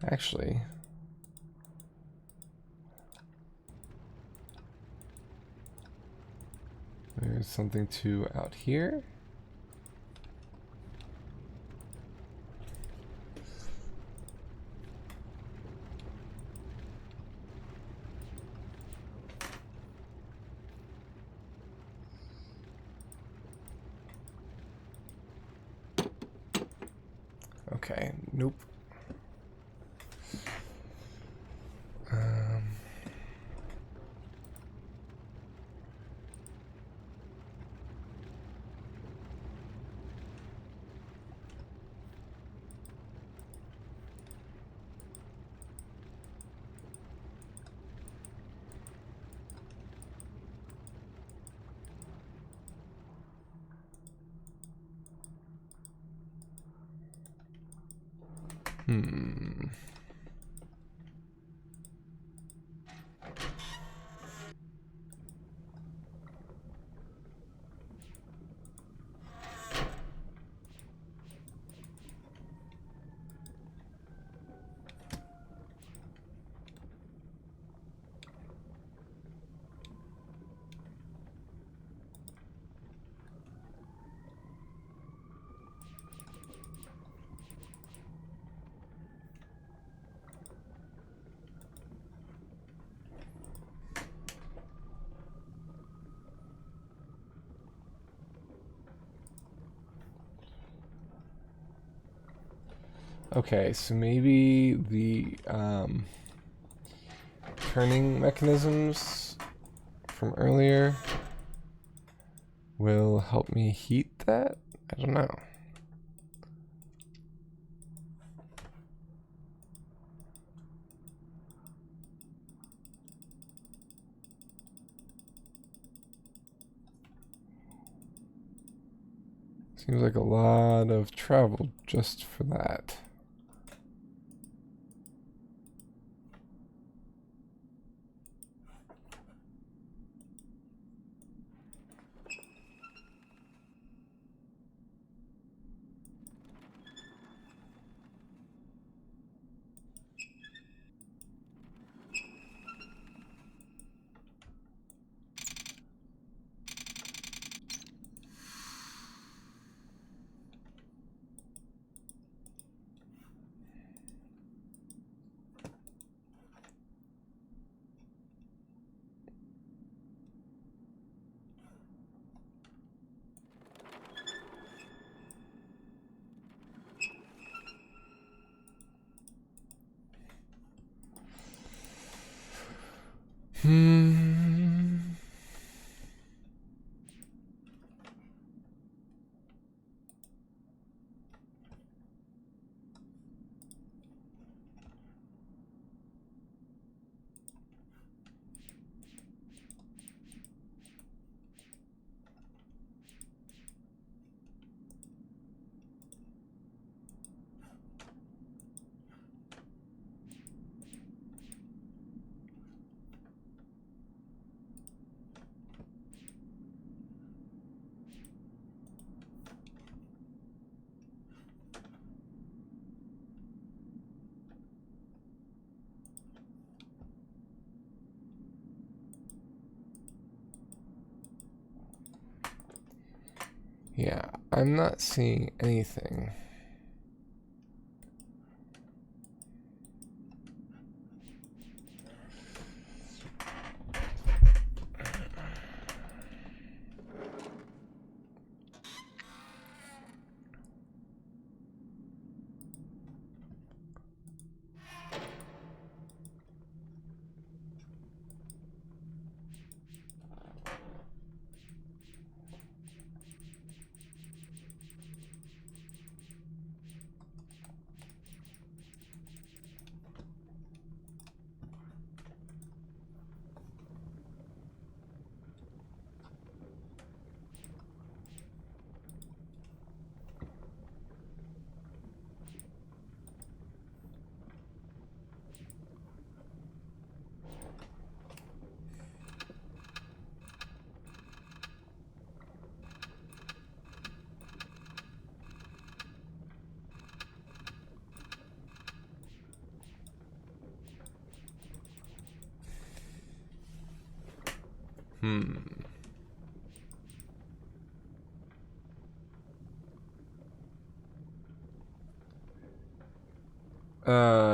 Actually, there's something to out here. Okay, nope. Okay, so maybe the turning mechanisms from earlier will help me heat that? I don't know. Seems like a lot of travel just for that. Yeah, I'm not seeing anything.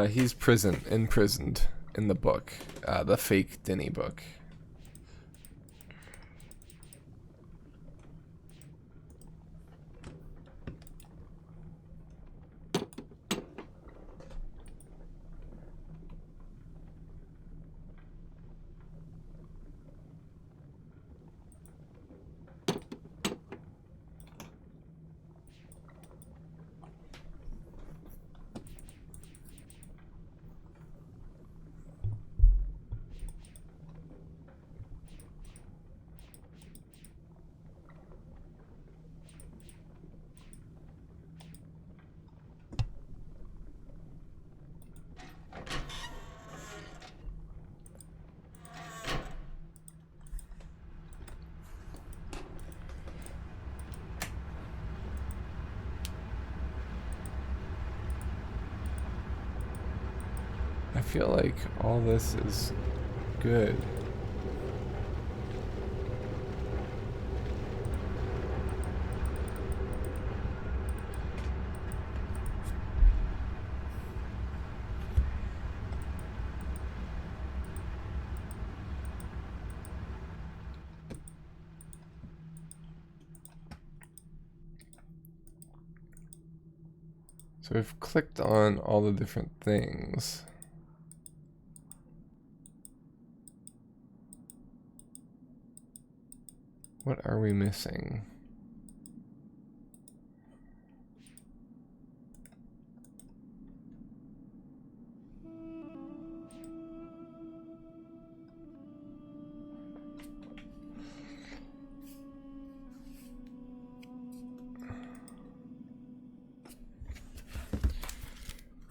He's imprisoned in the book. The fake Denny book. I feel like all this is good. So we've clicked on all the different things. What are we missing?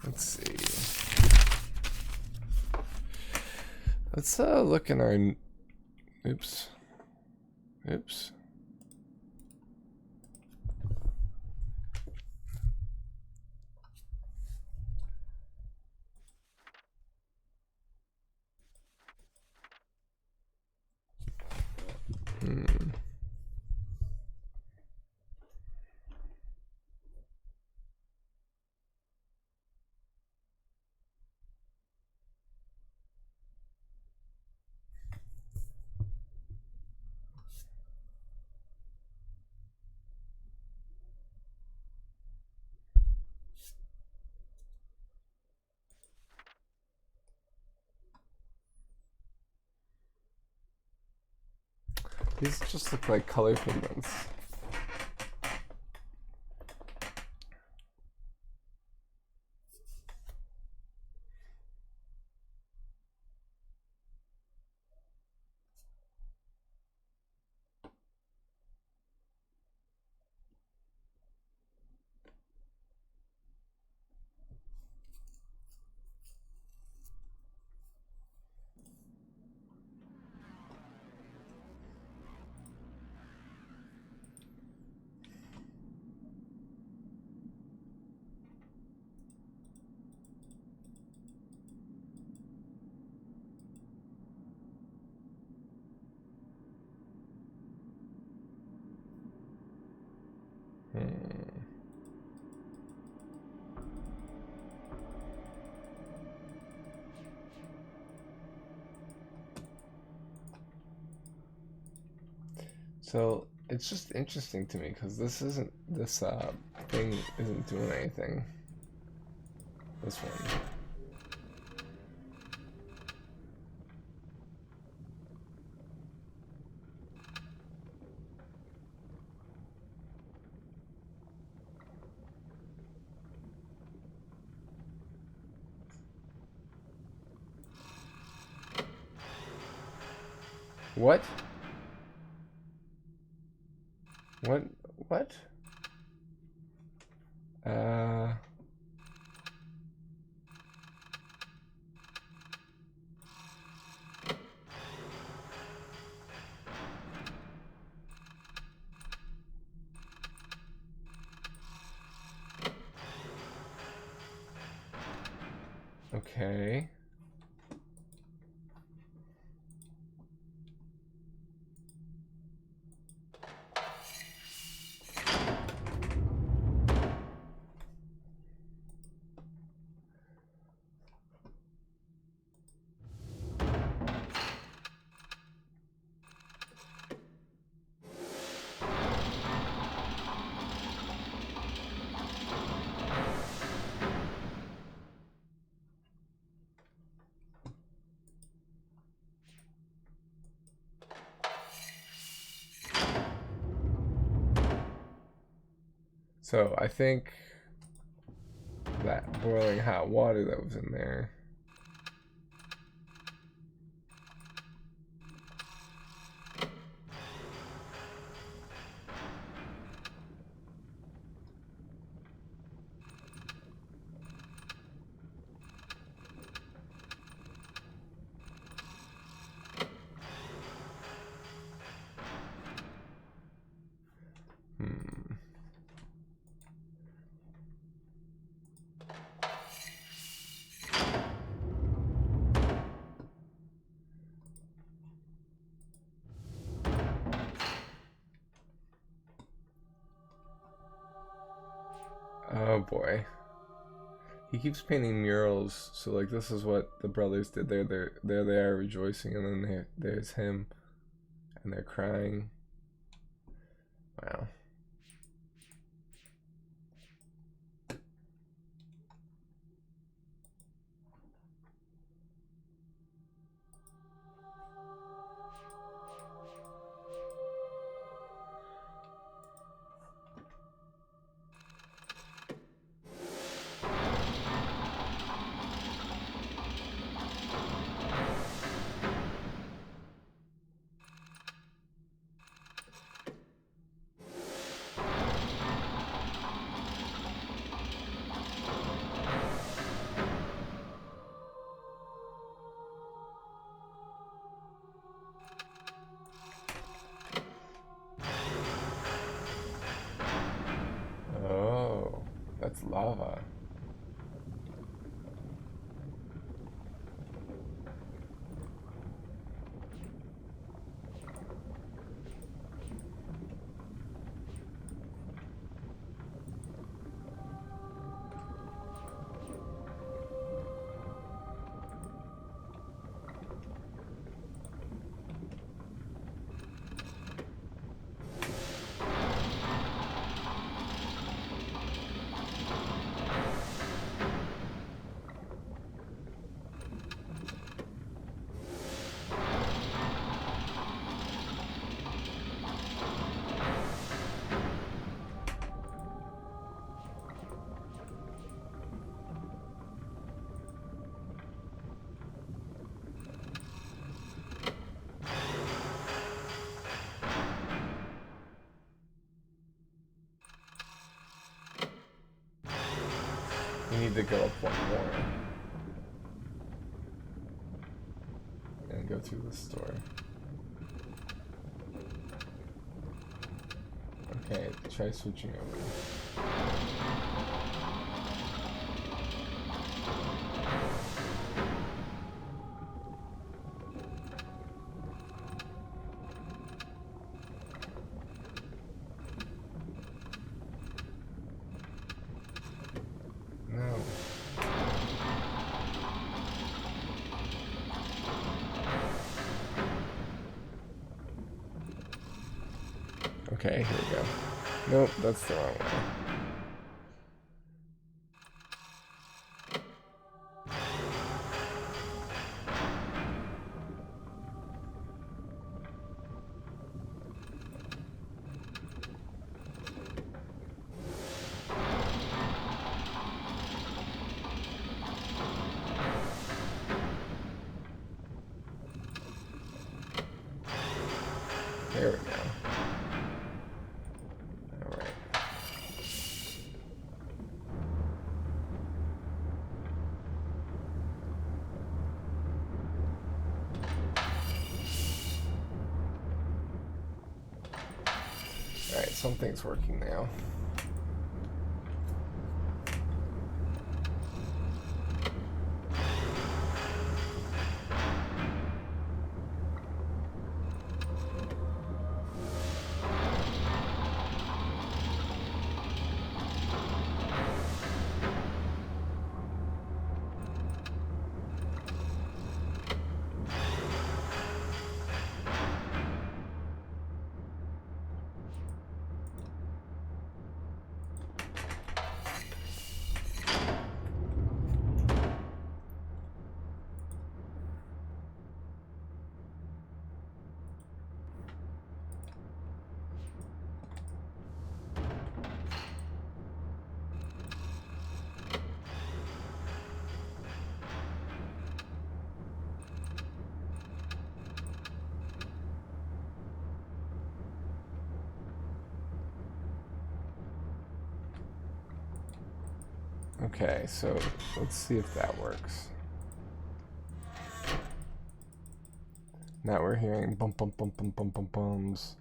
Let's see. Let's look in our... Oops. Oops. These just look like color pigments. So it's just interesting to me because this thing isn't doing anything. This one. What? What? What? Okay. So I think that boiling hot water that was in there. Oh boy. He keeps painting murals, so like this is what the brothers did. There they are rejoicing, and then there's him, and they're crying. Wow. Oh, that's lava. We need to go up one more and go through the store. Okay, try switching over. No. Okay, here we go. Nope, that's the wrong way. There we go. Alright. Alright, something's working now. Okay, so let's see if that works. Now we're hearing bum bum bum bum bum bum bums.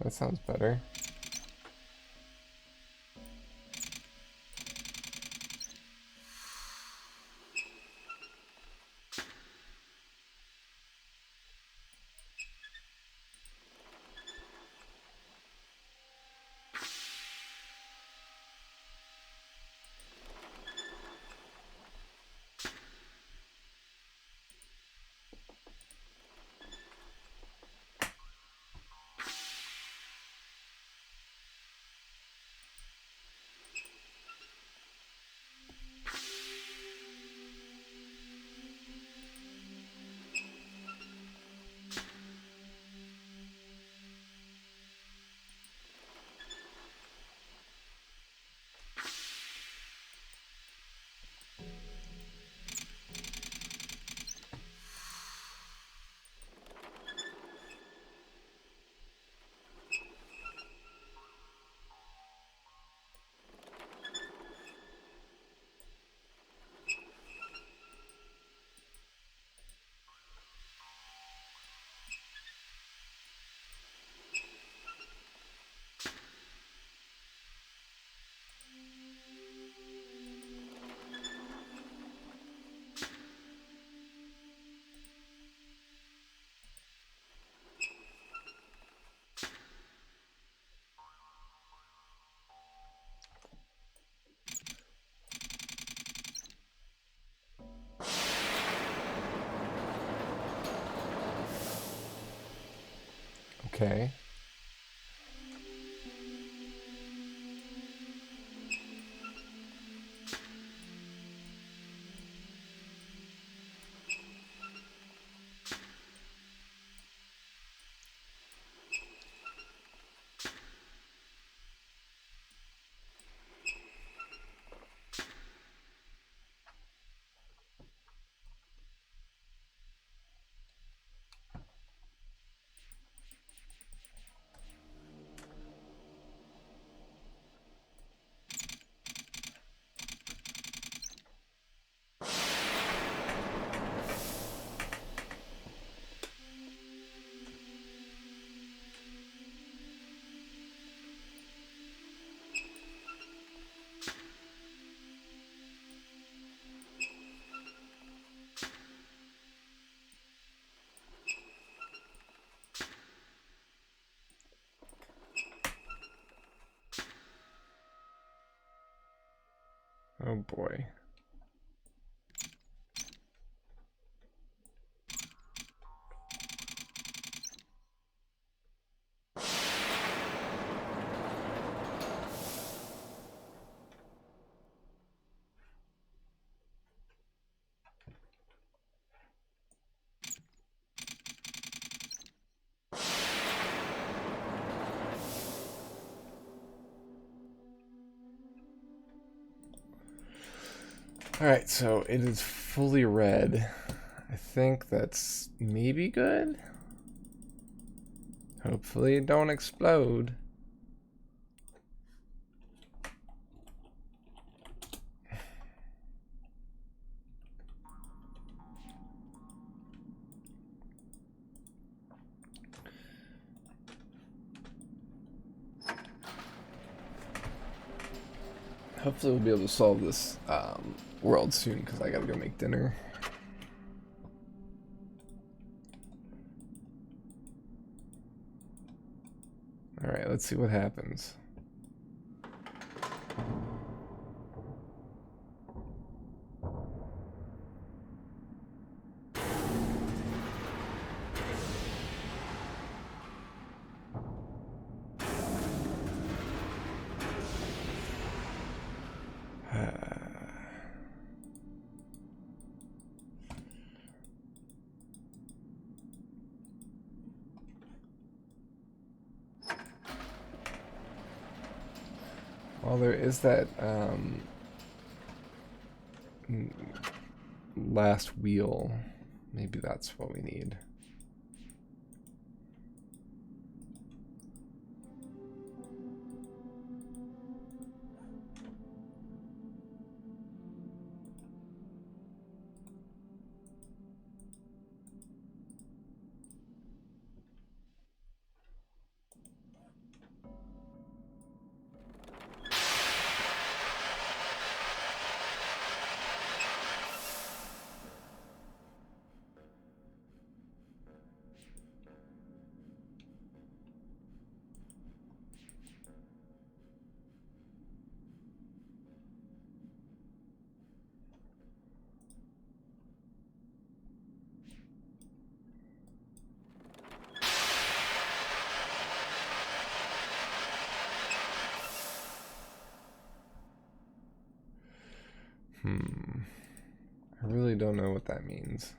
That sounds better. Okay. Oh boy. Alright, so it is fully red. I think that's maybe good. Hopefully it don't explode. Hopefully we'll be able to solve this world soon, because I gotta go make dinner. Alright, let's see what happens. Well, there is that last wheel. Maybe that's what we need. I really don't know what that means.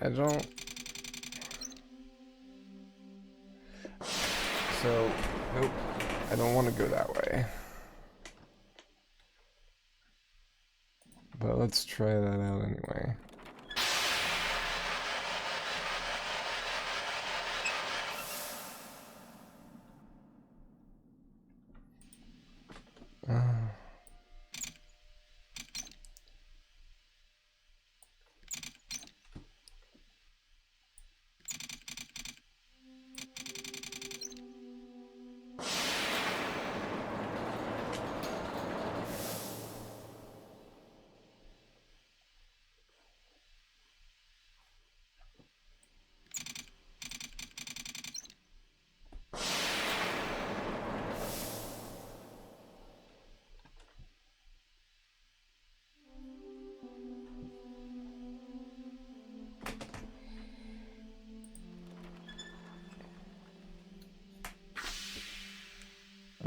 I don't... So, nope. I don't want to go that way. But let's try that out anyway.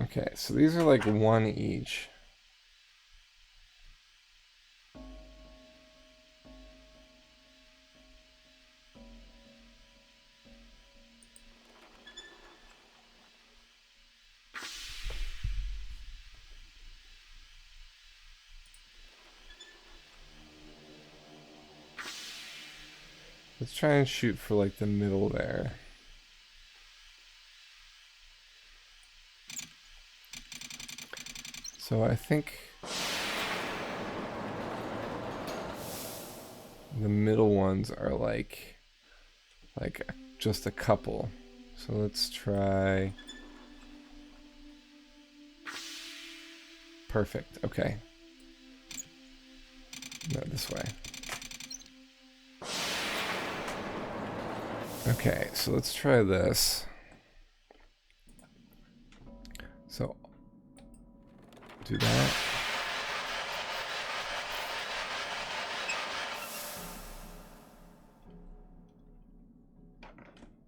Okay, so these are like one each. Let's try and shoot for like the middle there. So I think the middle ones are like just a couple. So let's try. Perfect. Okay. No, this way. Okay, so let's try this. So do that.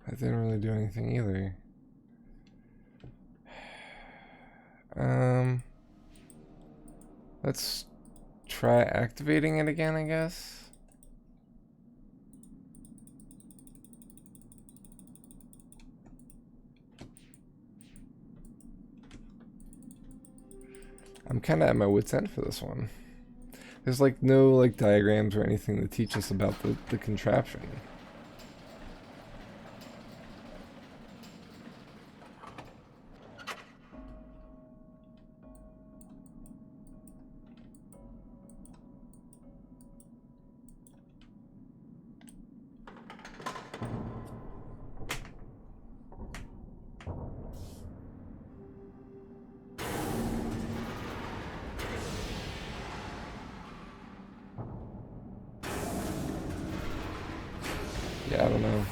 That didn't really do anything either. Let's try activating it again, I guess. I'm kind of at my wit's end for this one. There's like no like diagrams or anything to teach us about the contraption. Yeah, I don't know.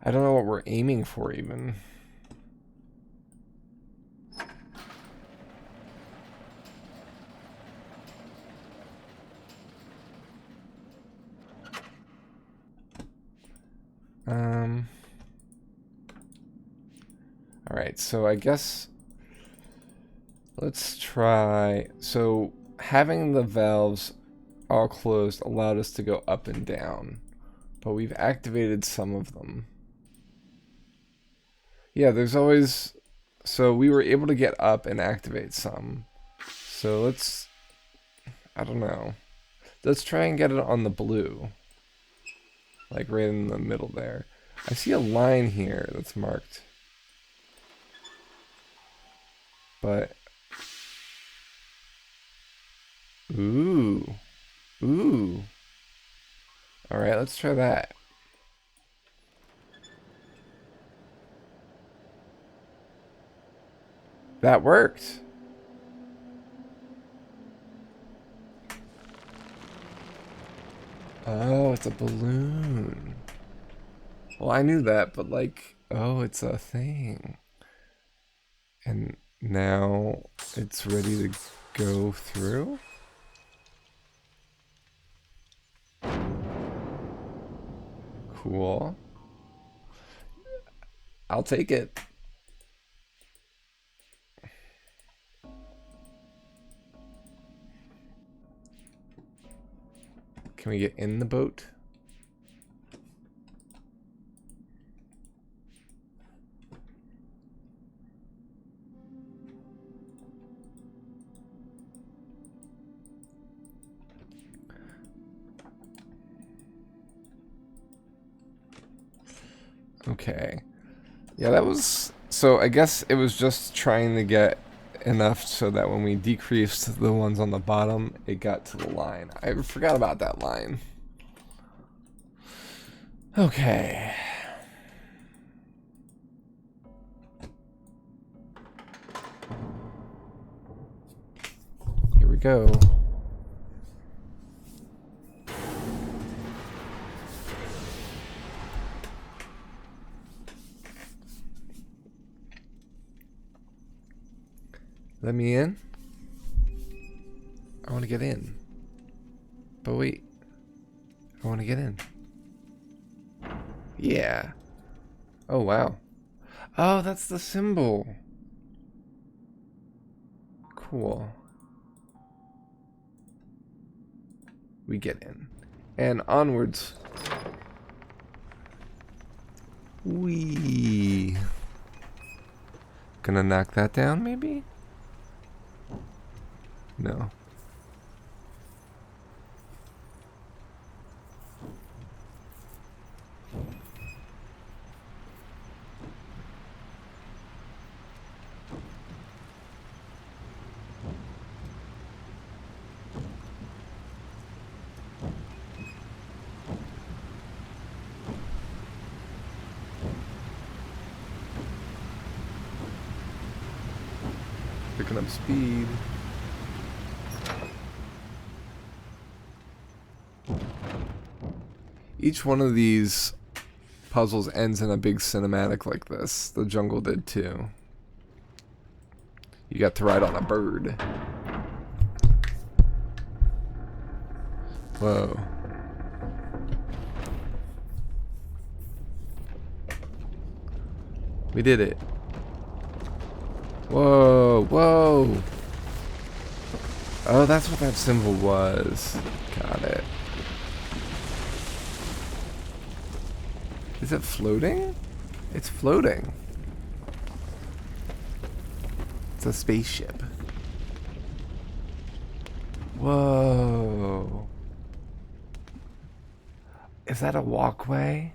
I don't know what we're aiming for even. All right, so I guess let's try. So having the valves all closed allowed us to go up and down, but we've activated some of them. Yeah, there's always, so we were able to get up and activate some. So let's, I don't know. Let's try and get it on the blue. Like right in the middle there. I see a line here that's marked. But, ooh. Ooh. Alright, let's try that. That worked. Oh, it's a balloon. Well, I knew that, but like, oh, it's a thing. And now it's ready to go through? Cool. I'll take it. Can we get in the boat? Okay. Yeah, that was... So I guess it was just trying to get enough so that when we decreased the ones on the bottom, it got to the line. I forgot about that line. Okay. Here we go. Let me in. I want to get in. But wait. I want to get in. Yeah. Oh, wow. Oh, that's the symbol. Cool. We get in. And onwards. Whee. Gonna knock that down, maybe? No. Picking up speed. Each one of these puzzles ends in a big cinematic like this. The jungle did too. You got to ride on a bird. Whoa. We did it. Whoa, whoa. Oh, that's what that symbol was. Got it. Is it floating? It's floating. It's a spaceship. Whoa. Is that a walkway?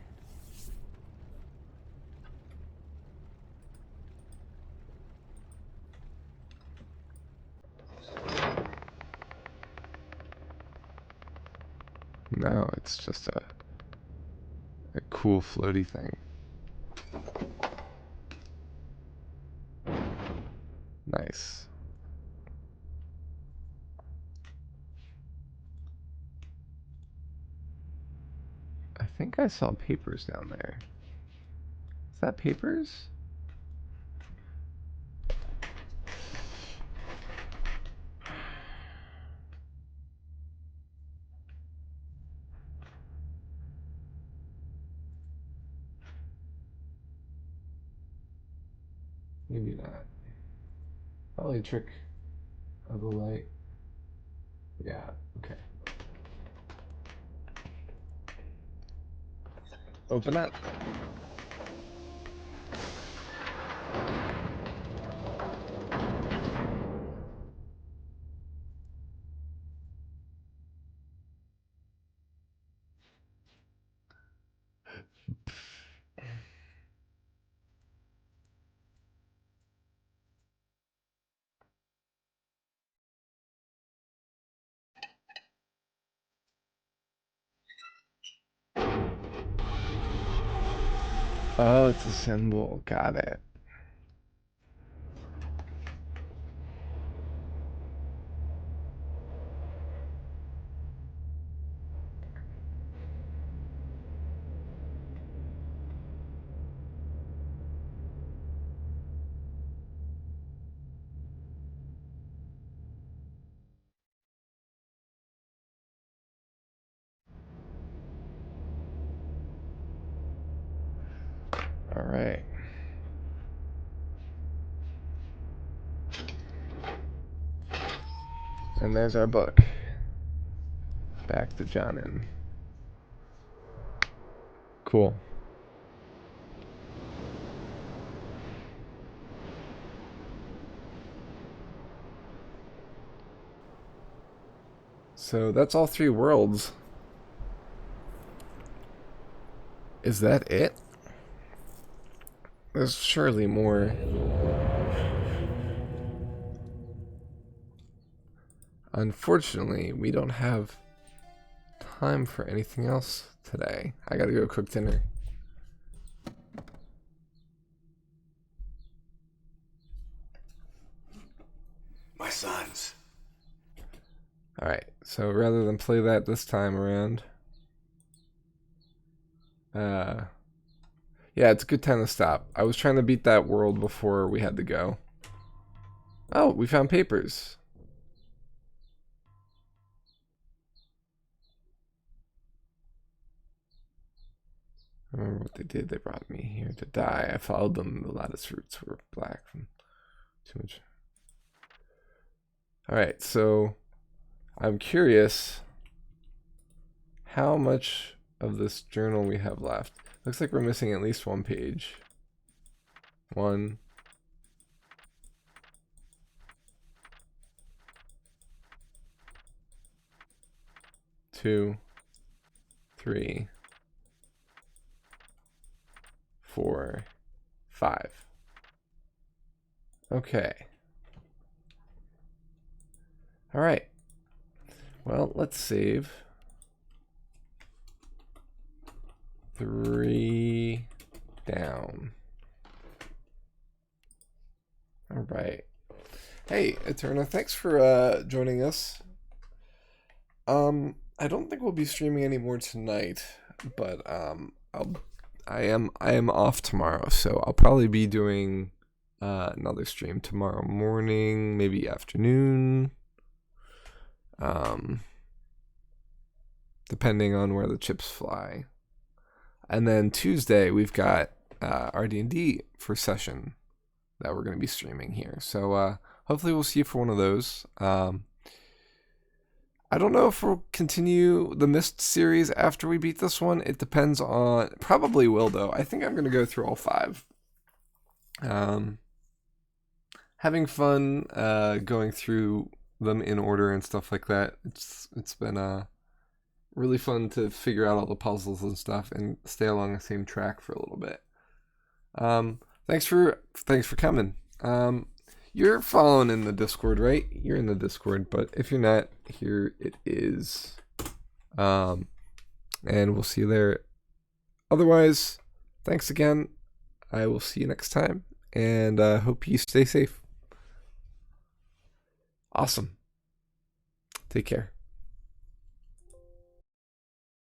No, it's just a cool floaty thing. Nice. I think I saw papers down there. Is that papers? Maybe not. Probably a trick of the light. Yeah, okay. Open up. Oh, it's a symbol. Got it. All right. And there's our book. Back to Jonin. Cool. So that's all 3 worlds. Is that it? There's surely more. Unfortunately, we don't have time for anything else today. I gotta go cook dinner. My sons. Alright, so rather than play that this time around, yeah, it's a good time to stop. I was trying to beat that world before we had to go. Oh, we found papers. I remember what they did. They brought me here to die. I followed them. The lattice roots were black from too much. Alright, so I'm curious how much of this journal we have left. Looks like we're missing at least 1 page. 1. 2. 3. 4. 5. Okay. Alright. Well, let's save. 3 down. Alright. Hey, Eterna, thanks for joining us. I don't think we'll be streaming anymore tonight, but I am off tomorrow, so I'll probably be doing another stream tomorrow morning, maybe afternoon. Depending on where the chips fly. And then Tuesday we've got RD&D for session that we're going to be streaming here. So hopefully we'll see you for one of those. I don't know if we'll continue the Myst series after we beat this one. It depends on... Probably will, though. I think I'm going to go through all 5. Having fun going through them in order and stuff like that. It's been really fun to figure out all the puzzles and stuff and stay along the same track for a little bit. Thanks for coming. You're following in the Discord, right? You're in the Discord, but if you're not, here it is. And we'll see you there. Otherwise, thanks again. I will see you next time, and hope you stay safe. Awesome. Take care.